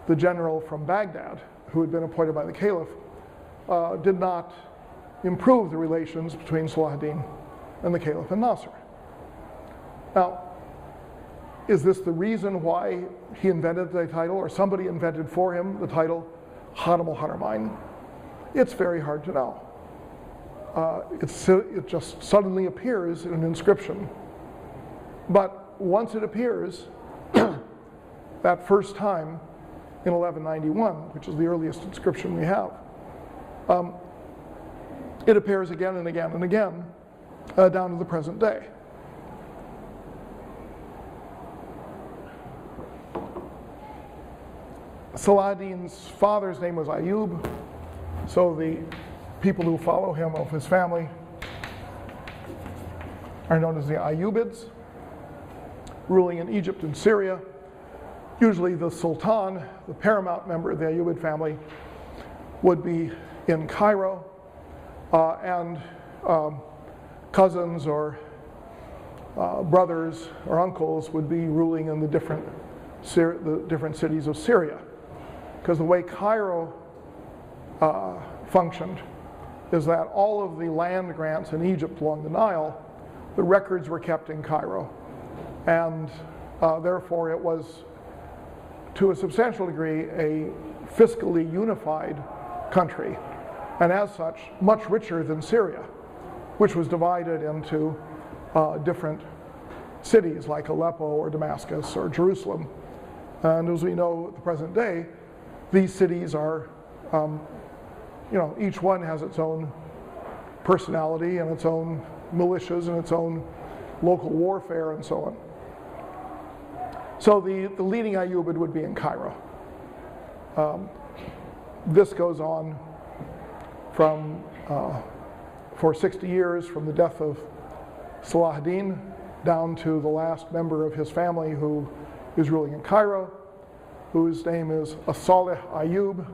the general from Baghdad, who had been appointed by the caliph, did not improve the relations between Salah ad-Din and the caliph and Nasser. Now, is this the reason why he invented the title, or somebody invented for him the title Hatem al-Haramain? It's very hard to know. It just suddenly appears in an inscription. But once it appears, that first time in 1191, which is the earliest inscription we have, it appears again and again and again down to the present day. Salah ad-Din's father's name was Ayub, so the people who follow him of his family are known as the Ayyubids, ruling in Egypt and Syria. Usually the Sultan, the paramount member of the Ayyubid family, would be in Cairo, and cousins or brothers or uncles would be ruling in the different cities of Syria. Because the way Cairo functioned is that all of the land grants in Egypt along the Nile, the records were kept in Cairo. And therefore it was, to a substantial degree, a fiscally unified country, and as such, much richer than Syria, which was divided into different cities like Aleppo or Damascus or Jerusalem. And as we know at the present day, these cities are, each one has its own personality and its own militias and its own local warfare and so on. So the leading Ayyubid would be in Cairo. This goes on for 60 years, from the death of Salah ad-Din down to the last member of his family who is ruling in Cairo, whose name is Salih Ayyub.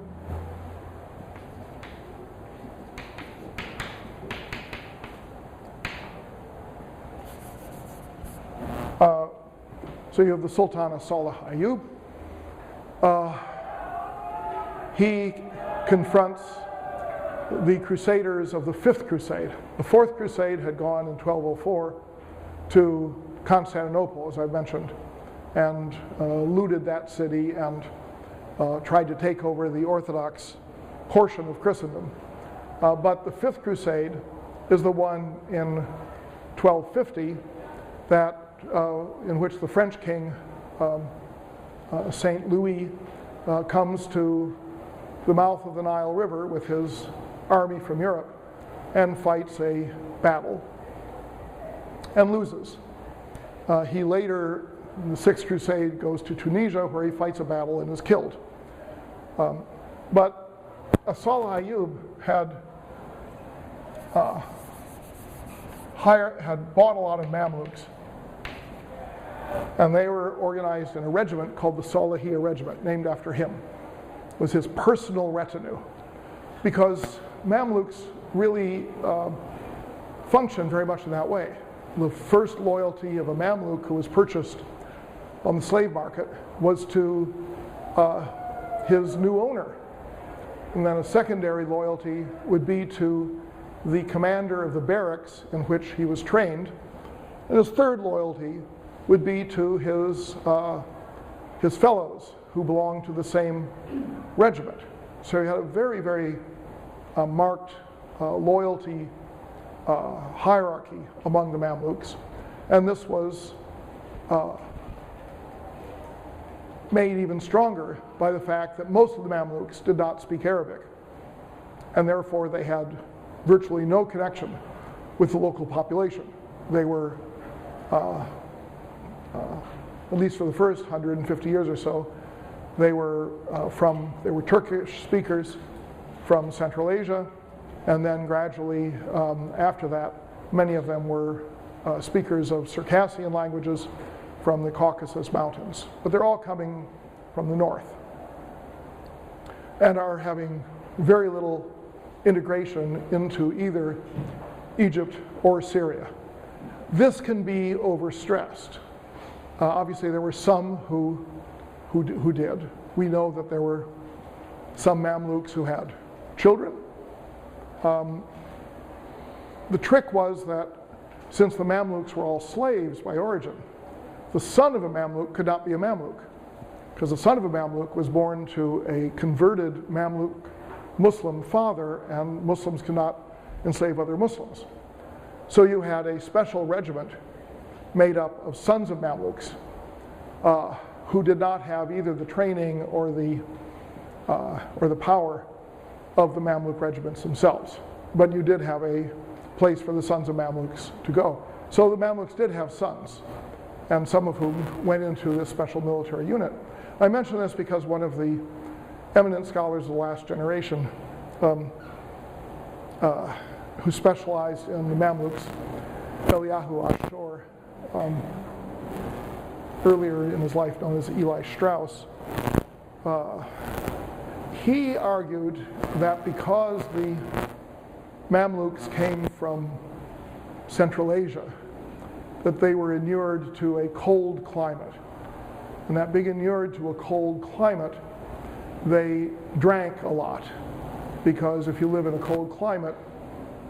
So you have the Sultan Salih Ayyub. He confronts the Crusaders of the Fifth Crusade. The Fourth Crusade had gone in 1204 to Constantinople, as I've mentioned, and looted that city and tried to take over the Orthodox portion of Christendom. But the Fifth Crusade is the one in 1250 that in which the French king, Saint Louis, comes to the mouth of the Nile River with his army from Europe and fights a battle and loses. He later, in the Sixth Crusade, goes to Tunisia where he fights a battle and is killed. But Salah Ayyub had bought a lot of Mamluks, and they were organized in a regiment called the Salahiyya Regiment, named after him. It was his personal retinue, because Mamluks really functioned very much in that way. The first loyalty of a Mamluk who was purchased on the slave market was to his new owner. And then a secondary loyalty would be to the commander of the barracks in which he was trained. And his third loyalty would be to his fellows who belonged to the same regiment. So he had a very, very marked loyalty hierarchy among the Mamluks. And this was made even stronger by the fact that most of the Mamluks did not speak Arabic, and therefore they had virtually no connection with the local population. They were, at least for the first 150 years or so, they were Turkish speakers from Central Asia, and then gradually after that, many of them were speakers of Circassian languages from the Caucasus Mountains. But they're all coming from the north and are having very little integration into either Egypt or Syria. This can be overstressed. Obviously, there were some who did. We know that there were some Mamluks who had children. The trick was that since the Mamluks were all slaves by origin, the son of a Mamluk could not be a Mamluk, because the son of a Mamluk was born to a converted Mamluk Muslim father, and Muslims cannot enslave other Muslims. So you had a special regiment made up of sons of Mamluks who did not have either the training or the power of the Mamluk regiments themselves. But you did have a place for the sons of Mamluks to go. So the Mamluks did have sons, and some of whom went into this special military unit. I mention this because one of the eminent scholars of the last generation who specialized in the Mamluks, Eliyahu Ashur, earlier in his life known as Eli Strauss, he argued that because the Mamluks came from Central Asia, that they were inured to a cold climate. And that being inured to a cold climate, they drank a lot. Because if you live in a cold climate,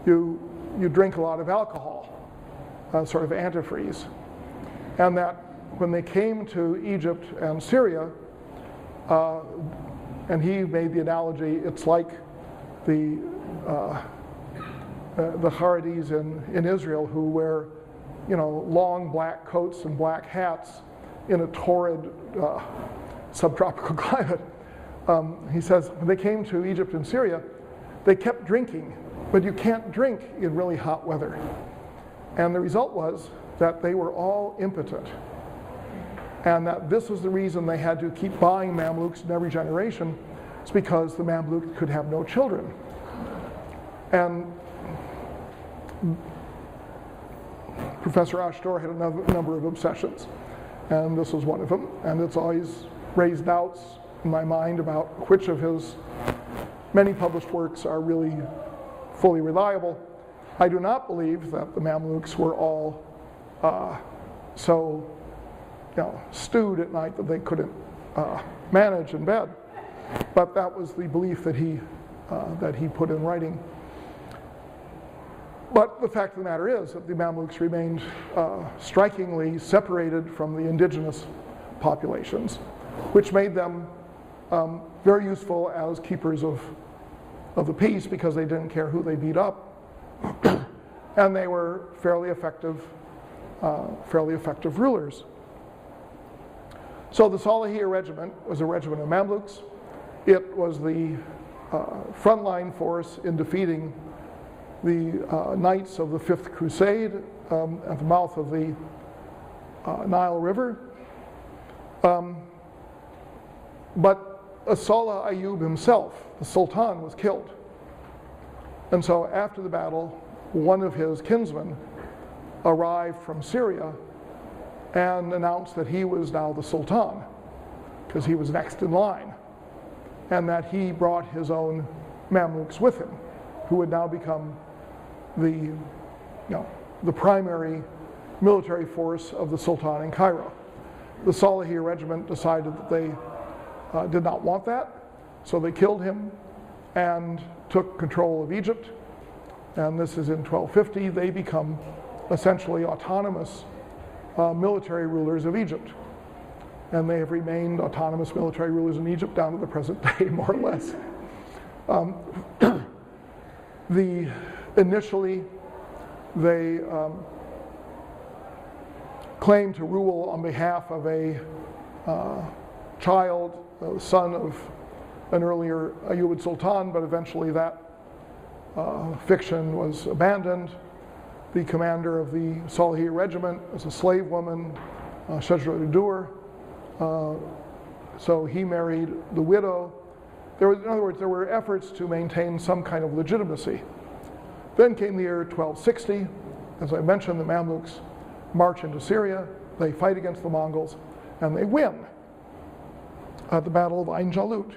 you drink a lot of alcohol, sort of antifreeze. And that when they came to Egypt and Syria, and he made the analogy, it's like the Haredis in Israel who wear, long black coats and black hats in a torrid subtropical climate. He says when they came to Egypt and Syria, they kept drinking, but you can't drink in really hot weather. And the result was that they were all impotent. And that this was the reason they had to keep buying Mamluks in every generation. It's because the Mamluk could have no children. And Professor Ashtor had a number of obsessions, and this was one of them. And it's always raised doubts in my mind about which of his many published works are really fully reliable. I do not believe that the Mamluks were all so stewed at night that they couldn't manage in bed. But that was the belief that he put in writing. But the fact of the matter is that the Mamluks remained strikingly separated from the indigenous populations, which made them very useful as keepers of the peace because they didn't care who they beat up. And they were fairly effective rulers. So the Salahiyya regiment was a regiment of Mamluks. It was the frontline force in defeating the Knights of the Fifth Crusade at the mouth of the Nile River. But Salah Ayyub himself, the Sultan, was killed. And so after the battle, one of his kinsmen arrived from Syria and announced that he was now the Sultan, because he was next in line, and that he brought his own Mamluks with him, who would now become the primary military force of the Sultan in Cairo. The Salahi regiment decided that they did not want that, so they killed him and took control of Egypt. And this is in 1250. They become essentially autonomous military rulers of Egypt. And they have remained autonomous military rulers in Egypt down to the present day, more or less. Initially, they claimed to rule on behalf of a child, a son of an earlier Ayyubid Sultan, but eventually that fiction was abandoned. The commander of the Salahi regiment was a slave woman, Shajra Dur. So he married the widow. In other words, there were efforts to maintain some kind of legitimacy. Then came the year 1260. As I mentioned, the Mamluks march into Syria. They fight against the Mongols, and they win at the Battle of Ain Jalut.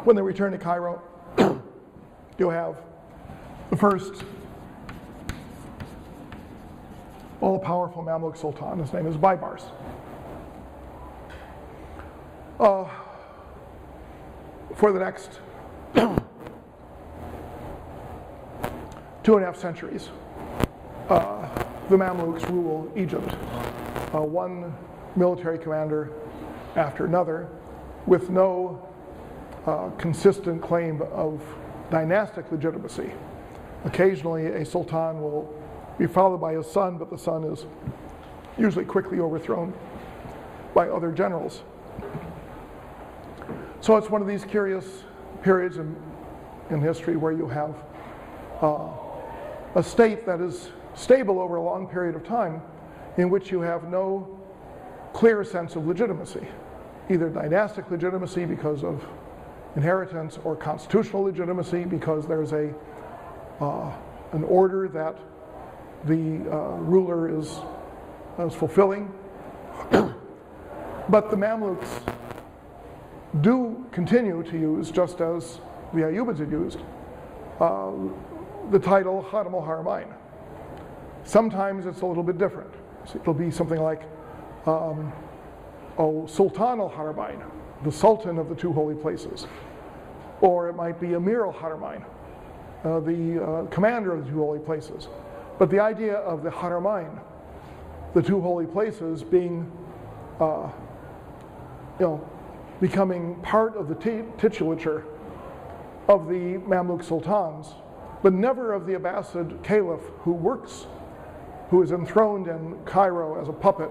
When they return to Cairo, you have the first all-powerful Mamluk Sultan. His name is Baibars. For the next 2.5 centuries, the Mamluks rule Egypt, one military commander after another, with no consistent claim of dynastic legitimacy. Occasionally, a sultan will be followed by his son, but the son is usually quickly overthrown by other generals. So it's one of these curious periods in history where you have a state that is stable over a long period of time, in which you have no clear sense of legitimacy, either dynastic legitimacy because of inheritance, or constitutional legitimacy because there's an order that the ruler is fulfilling. But the Mamluks do continue to use, just as the Ayyubids had used, the title Khadim al-Haramain. Sometimes it's a little bit different. So it'll be something like Sultan al-Haramain, the Sultan of the two holy places. Or it might be Amir al-Haramain, the commander of the two holy places. But the idea of the Haramain, the two holy places, being, becoming part of the titulature of the Mamluk sultans, but never of the Abbasid caliph who is enthroned in Cairo as a puppet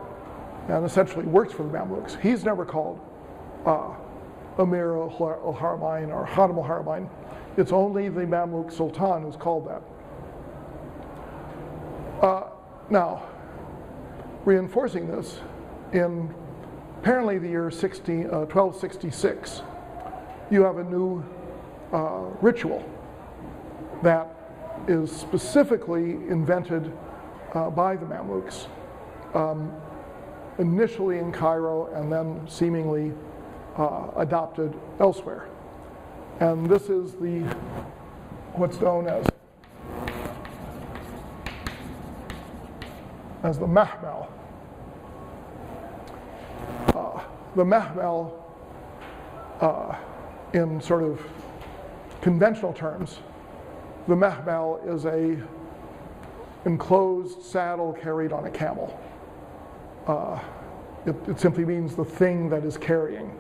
and essentially works for the Mamluks. He's never called Amir al-Haramain or Khadim al-Haramain. It's only the Mamluk sultan who's called that. Now, reinforcing this, in apparently the year 1266, you have a new ritual that is specifically invented by the Mamluks, initially in Cairo and then seemingly adopted elsewhere. And this is what's known as the Mahmal. The Mahmal, in sort of conventional terms, the Mahmal is a enclosed saddle carried on a camel. It simply means the thing that is carrying,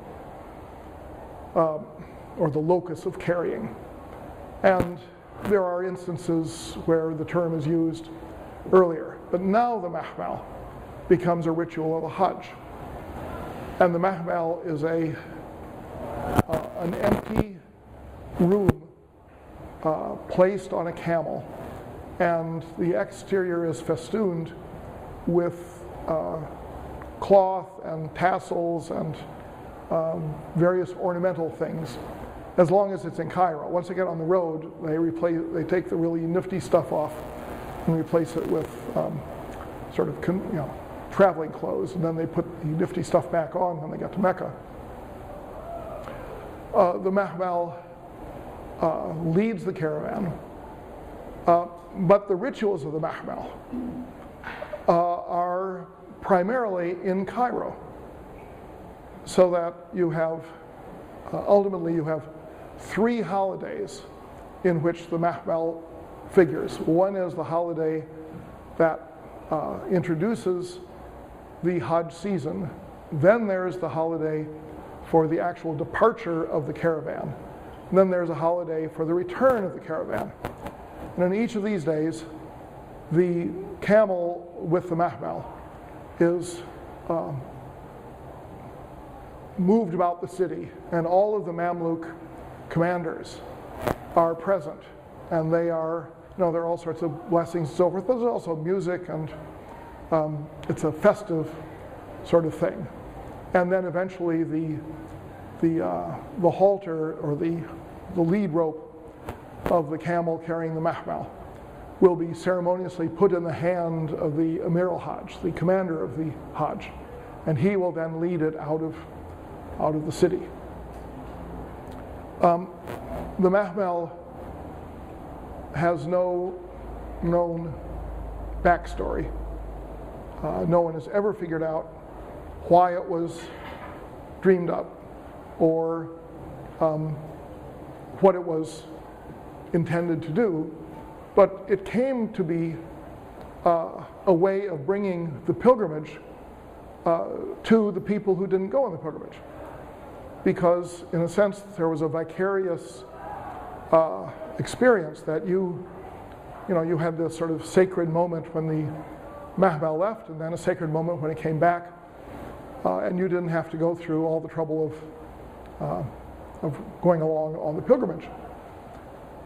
or the locus of carrying. And there are instances where the term is used earlier, but now the Mahmal becomes a ritual of a Hajj. And the mahmal is an empty room placed on a camel, and the exterior is festooned with cloth and tassels and various ornamental things, as long as it's in Cairo. Once they get on the road, they take the really nifty stuff off and replace it with sort of traveling clothes, and then they put the nifty stuff back on when they get to Mecca. The mahmal leads the caravan, but the rituals of the mahmal are primarily in Cairo, so that you have ultimately you have 3 holidays in which the mahmal figures. One is the holiday that introduces the Hajj season. Then there's the holiday for the actual departure of the caravan. And then there's a holiday for the return of the caravan. And on each of these days, the camel with the mahmal is moved about the city, and all of the Mamluk commanders are present, and they are, there are all sorts of blessings and so forth, but there's also music, and it's a festive sort of thing. And then eventually the halter, or the lead rope of the camel carrying the mahmal, will be ceremoniously put in the hand of the Amir al-Hajj, the commander of the Hajj, and he will then lead it out of the city. The mahmal has no known backstory. No one has ever figured out why it was dreamed up, or what it was intended to do, but it came to be a way of bringing the pilgrimage to the people who didn't go on the pilgrimage. Because, in a sense, there was a vicarious experience that you had this sort of sacred moment when the mahmal left, and then a sacred moment when it came back, and you didn't have to go through all the trouble of going along on the pilgrimage.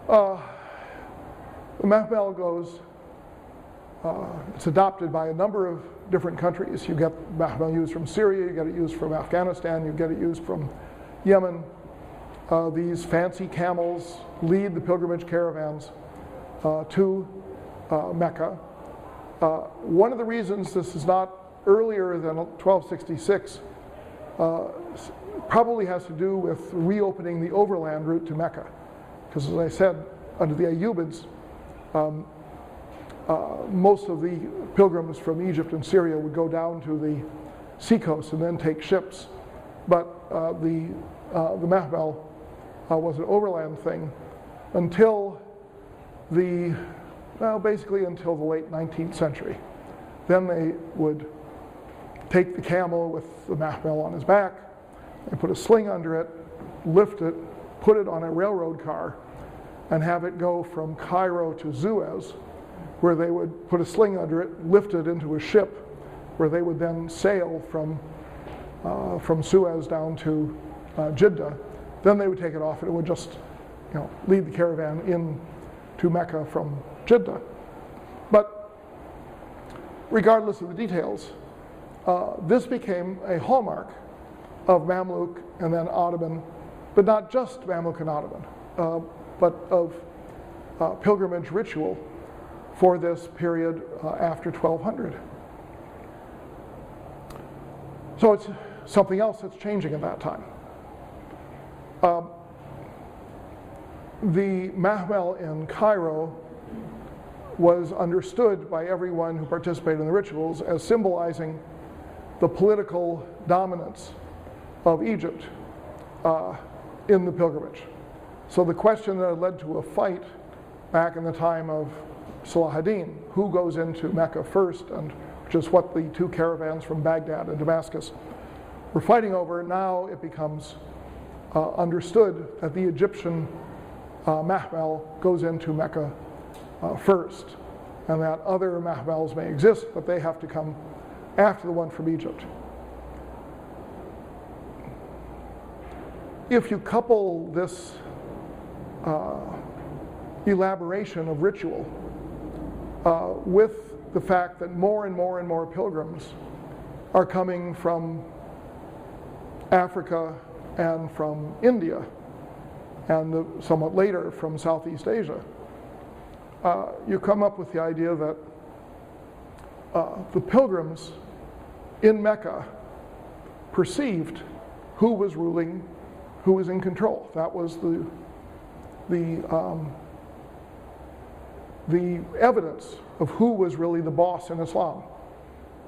The mahmal goes, it's adopted by a number of different countries. You get mahmal used from Syria, you get it used from Afghanistan, you get it used from Yemen. These fancy camels lead the pilgrimage caravans to Mecca. One of the reasons this is not earlier than 1266 probably has to do with reopening the overland route to Mecca. Because, as I said, under the Ayyubids, most of the pilgrims from Egypt and Syria would go down to the seacoast and then take ships. But the mahmal was an overland thing until basically until the late 19th century. Then they would take the camel with the mahmal on his back, and put a sling under it, lift it, put it on a railroad car, and have it go from Cairo to Suez, where they would put a sling under it, lift it into a ship, where they would then sail from Suez down to Jeddah. Then they would take it off, and it would just, lead the caravan in to Mecca from Jeddah. But regardless of the details, this became a hallmark of Mamluk and then Ottoman, but not just Mamluk and Ottoman, but of pilgrimage ritual for this period after 1200. So it's something else that's changing at that time. The mahmal in Cairo was understood by everyone who participated in the rituals as symbolizing the political dominance of Egypt in the pilgrimage. So the question that led to a fight back in the time of Salah ad-Din, who goes into Mecca first, and which is what the two caravans from Baghdad and Damascus were fighting over, now it becomes understood that the Egyptian mahmal goes into Mecca first, and that other mahmals may exist, but they have to come after the one from Egypt. if you couple this elaboration of ritual with the fact that more and more and more pilgrims are coming from Africa and from India, and somewhat later from Southeast Asia, you come up with the idea that the pilgrims in Mecca perceived who was ruling, who was in control. That was the evidence of who was really the boss in Islam.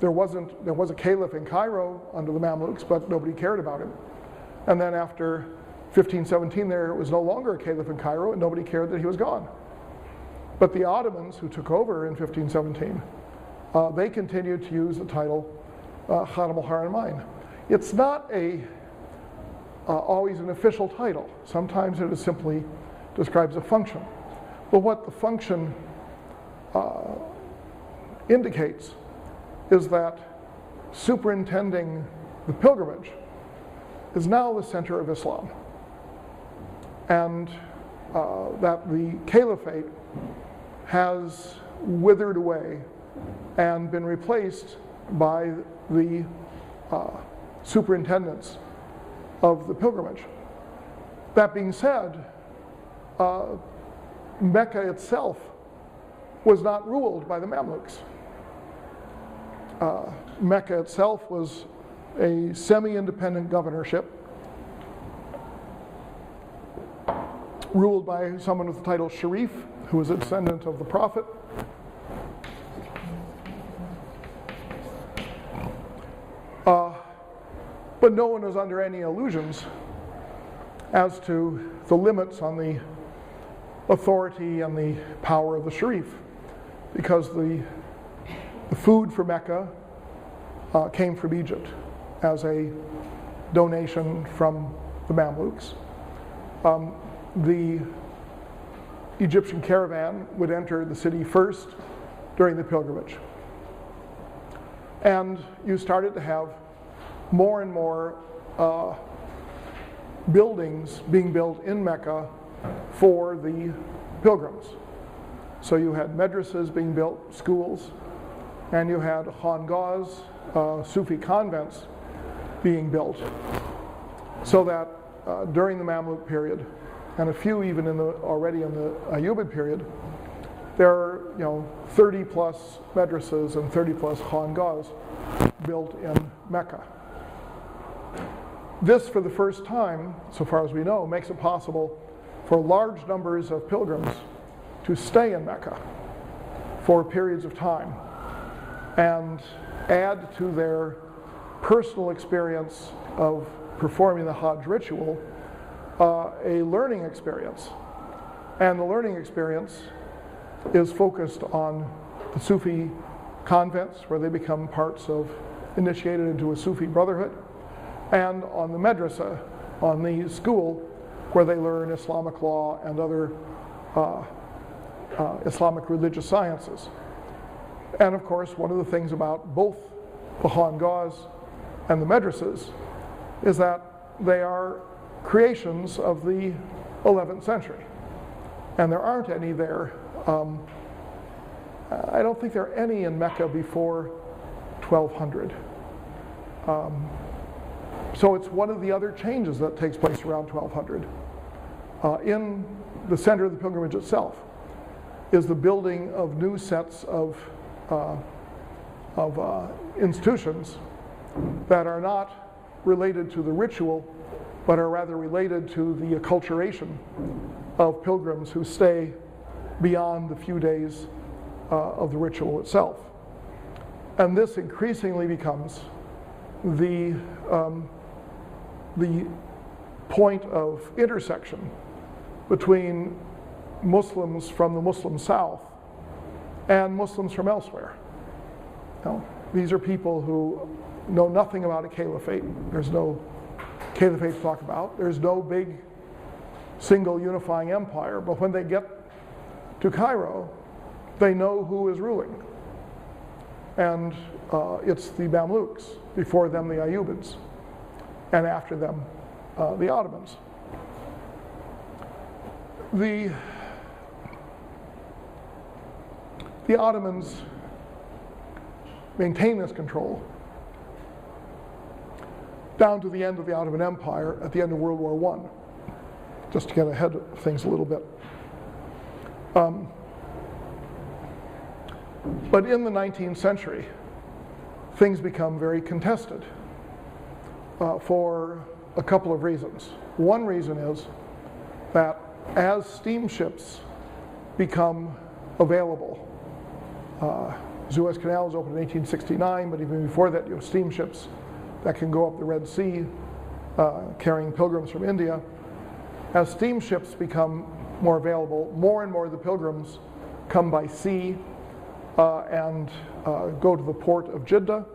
There was a caliph in Cairo under the Mamluks, but nobody cared about him. And then after 1517, there was no longer a caliph in Cairo, and nobody cared that he was gone. But the Ottomans, who took over in 1517, they continued to use the title Khadim al-Haramain. It's not always an official title. Sometimes it simply describes a function. But what the function indicates is that superintending the pilgrimage is now the center of Islam, and that the caliphate has withered away and been replaced by the superintendence of the pilgrimage. That being said, Mecca itself was not ruled by the Mamluks. Mecca itself was a semi-independent governorship ruled by someone with the title Sharif, who was a descendant of the Prophet. But no one was under any illusions as to the limits on the authority and the power of the Sharif, because the food for Mecca came from Egypt as a donation from the Mamluks. The Egyptian caravan would enter the city first during the pilgrimage. And you started to have more and more buildings being built in Mecca for the pilgrims. So you had madrasas being built, schools, and you had khanqahs, Sufi convents being built, so that during the Mamluk period, and a few even already in the Ayyubid period, there are 30 plus madrasas and 30 plus khanqahs built in Mecca. This, for the first time, so far as we know, makes it possible for large numbers of pilgrims to stay in Mecca for periods of time and add to their personal experience of performing the Hajj ritual a learning experience. And the learning experience is focused on the Sufi convents, where they become initiated into a Sufi brotherhood, and on the madrasa, on the school, where they learn Islamic law and other Islamic religious sciences. And of course, one of the things about both the khanqahs and the madrasas is that they are creations of the 11th century. And there aren't any there. I don't think there are any in Mecca before 1200. So it's one of the other changes that takes place around 1200. In the center of the pilgrimage itself is the building of new sets of institutions that are not related to the ritual, but are rather related to the acculturation of pilgrims who stay beyond the few days of the ritual itself. And this increasingly becomes the point of intersection between Muslims from the Muslim South and Muslims from elsewhere. Now, these are people who know nothing about a caliphate. There's no caliphate to talk about. There's no big single unifying empire. But when they get to Cairo, they know who is ruling. And it's the Mamluks, before them the Ayyubids, and after them the Ottomans. The Ottomans maintained this control down to the end of the Ottoman Empire at the end of World War I, just to get ahead of things a little bit. But in the 19th century, things become very contested for a couple of reasons. One reason is that as steamships become available, Suez Canal was opened in 1869, but even before that you have steamships that can go up the Red Sea carrying pilgrims from India. As steamships become more available, more and more of the pilgrims come by sea and go to the port of Jeddah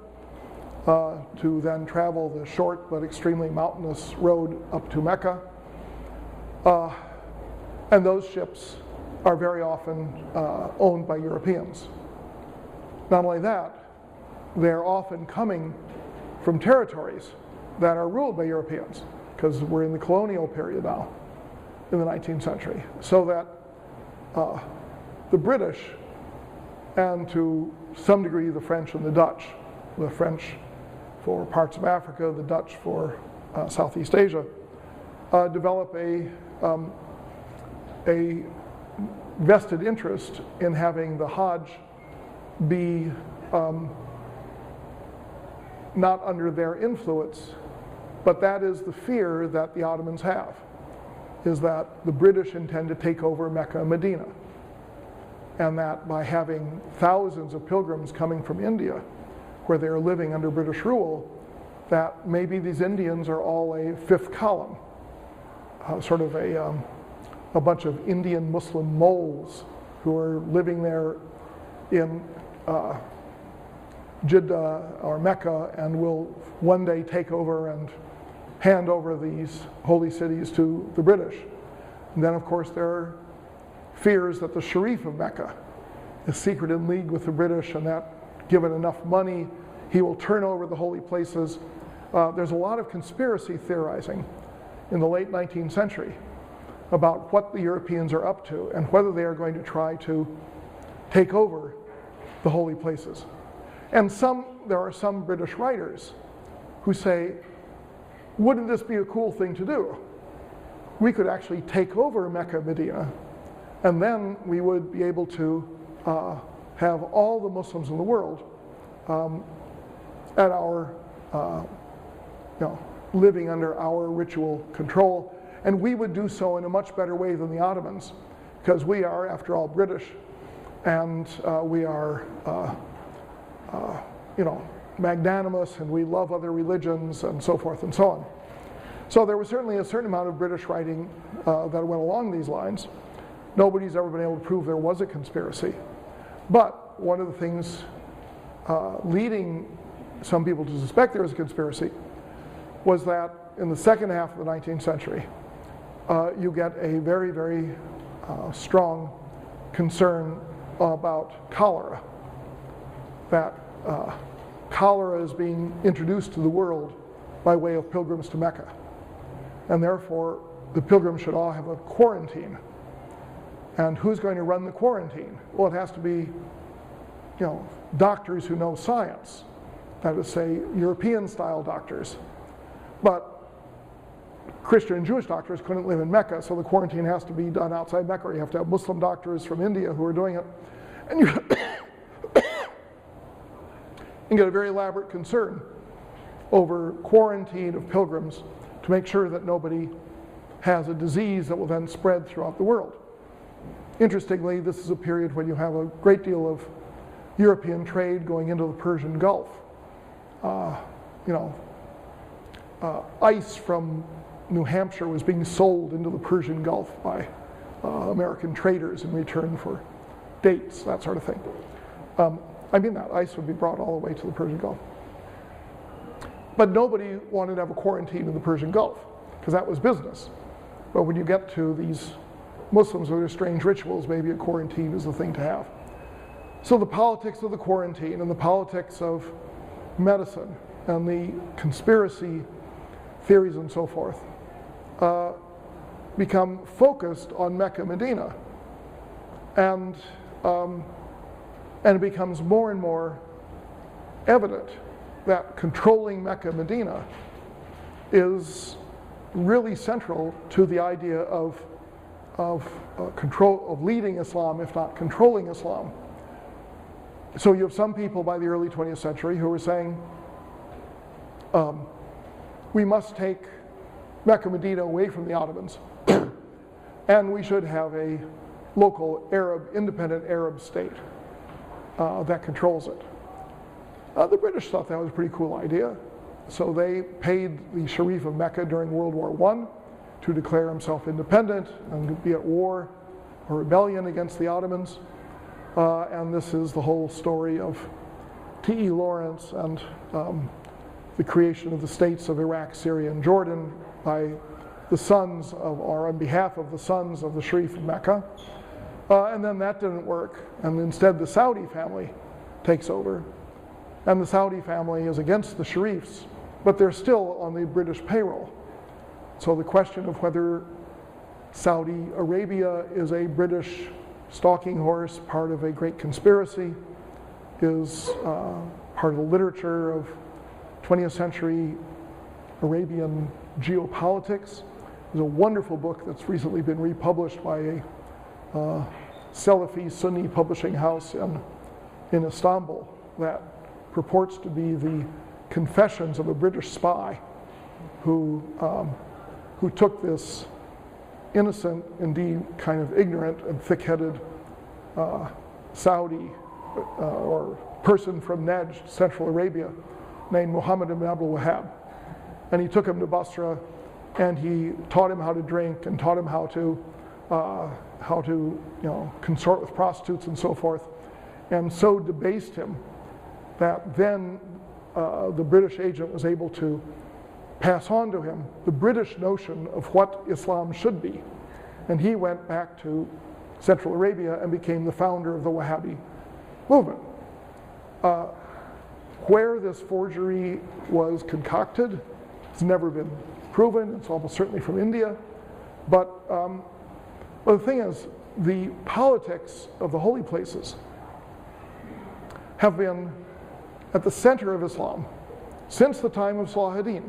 to then travel the short but extremely mountainous road up to Mecca. And those ships are very often owned by Europeans. Not only that, they're often coming from territories that are ruled by Europeans, because we're in the colonial period now in the 19th century. So that the British, and to some degree the French and the French for parts of Africa, the Dutch for Southeast Asia, develop a vested interest in having the Hajj be not under their influence, but that is the fear that the Ottomans have, is that the British intend to take over Mecca and Medina, and that by having thousands of pilgrims coming from India, where they are living under British rule, that maybe these Indians are all a fifth column, sort of a bunch of Indian Muslim moles who are living there in Jeddah or Mecca and will one day take over and hand over these holy cities to the British. And then of course there are fears that the Sharif of Mecca is secret in league with the British, and that given enough money he will turn over the holy places. There's a lot of conspiracy theorizing in the late 19th century about what the Europeans are up to and whether they are going to try to take over the holy places. And there are some British writers who say, wouldn't this be a cool thing to do? We could actually take over Mecca, Medina, and then we would be able to have all the Muslims in the world at our, living under our ritual control. And we would do so in a much better way than the Ottomans, because we are, after all, British, and we are, magnanimous, and we love other religions, and so forth and so on. So there was certainly a certain amount of British writing that went along these lines. Nobody's ever been able to prove there was a conspiracy. But one of the things leading some people to suspect there was a conspiracy was that in the second half of the 19th century, you get a very, very strong concern about cholera. That cholera is being introduced to the world by way of pilgrims to Mecca. And therefore, the pilgrims should all have a quarantine. And who's going to run the quarantine? Well, it has to be, doctors who know science. That is, say, European-style doctors. But Christian and Jewish doctors couldn't live in Mecca, so the quarantine has to be done outside Mecca, or you have to have Muslim doctors from India who are doing it. And you get a very elaborate concern over quarantine of pilgrims to make sure that nobody has a disease that will then spread throughout the world. Interestingly, this is a period when you have a great deal of European trade going into the Persian Gulf. Ice from New Hampshire was being sold into the Persian Gulf by American traders in return for dates, that sort of thing. That ice would be brought all the way to the Persian Gulf. But nobody wanted to have a quarantine in the Persian Gulf, because that was business. But when you get to these Muslims with their strange rituals, maybe a quarantine is the thing to have. So the politics of the quarantine and the politics of medicine and the conspiracy theories and so forth become focused on Mecca, Medina. And it becomes more and more evident that controlling Mecca, Medina is really central to the idea of control, of leading Islam, if not controlling Islam. So you have some people by the early 20th century who were saying, we must take Mecca, Medina away from the Ottomans, and we should have a local Arab, independent Arab state that controls it. The British thought that was a pretty cool idea, so they paid the Sharif of Mecca during World War I to declare himself independent and be at war or rebellion against the Ottomans. And this is the whole story of T.E. Lawrence and the creation of the states of Iraq, Syria, and Jordan by the sons of, or on behalf of the sons of the Sharif of Mecca. And then that didn't work, and instead the Saudi family takes over. And the Saudi family is against the Sharifs, but they're still on the British payroll. So the question of whether Saudi Arabia is a British stalking horse, part of a great conspiracy, is part of the literature of 20th century Arabian geopolitics. There's a wonderful book that's recently been republished by a Salafi Sunni publishing house in Istanbul that purports to be the confessions of a British spy who took this innocent, indeed kind of ignorant and thick-headed Saudi or person from Najd, Central Arabia, named Muhammad ibn Abdul Wahhab. And he took him to Basra, and he taught him how to drink and taught him how to consort with prostitutes and so forth, and so debased him that then the British agent was able to pass on to him the British notion of what Islam should be. And he went back to Central Arabia and became the founder of the Wahhabi movement. Where this forgery was concocted, it's never been proven. It's almost certainly from India. But the thing is, the politics of the holy places have been at the center of Islam since the time of Salah ad-Din,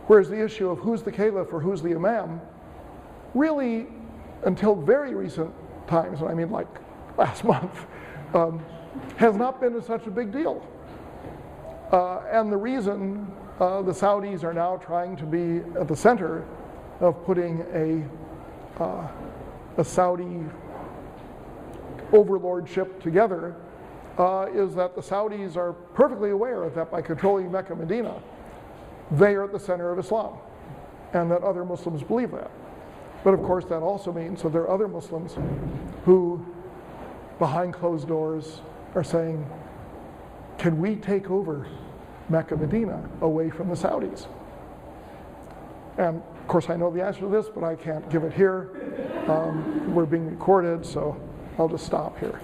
whereas the issue of who's the caliph or who's the imam, really, until very recent times, and I mean like last month, has not been such a big deal. And the reason the Saudis are now trying to be at the center of putting a Saudi overlordship together is that the Saudis are perfectly aware that by controlling Mecca, Medina, they are at the center of Islam, and that other Muslims believe that. But of course that also means that there are other Muslims who, behind closed doors, are saying, can we take over Mecca, Medina away from the Saudis? And of course I know the answer to this, but I can't give it here. We're being recorded, so I'll just stop here.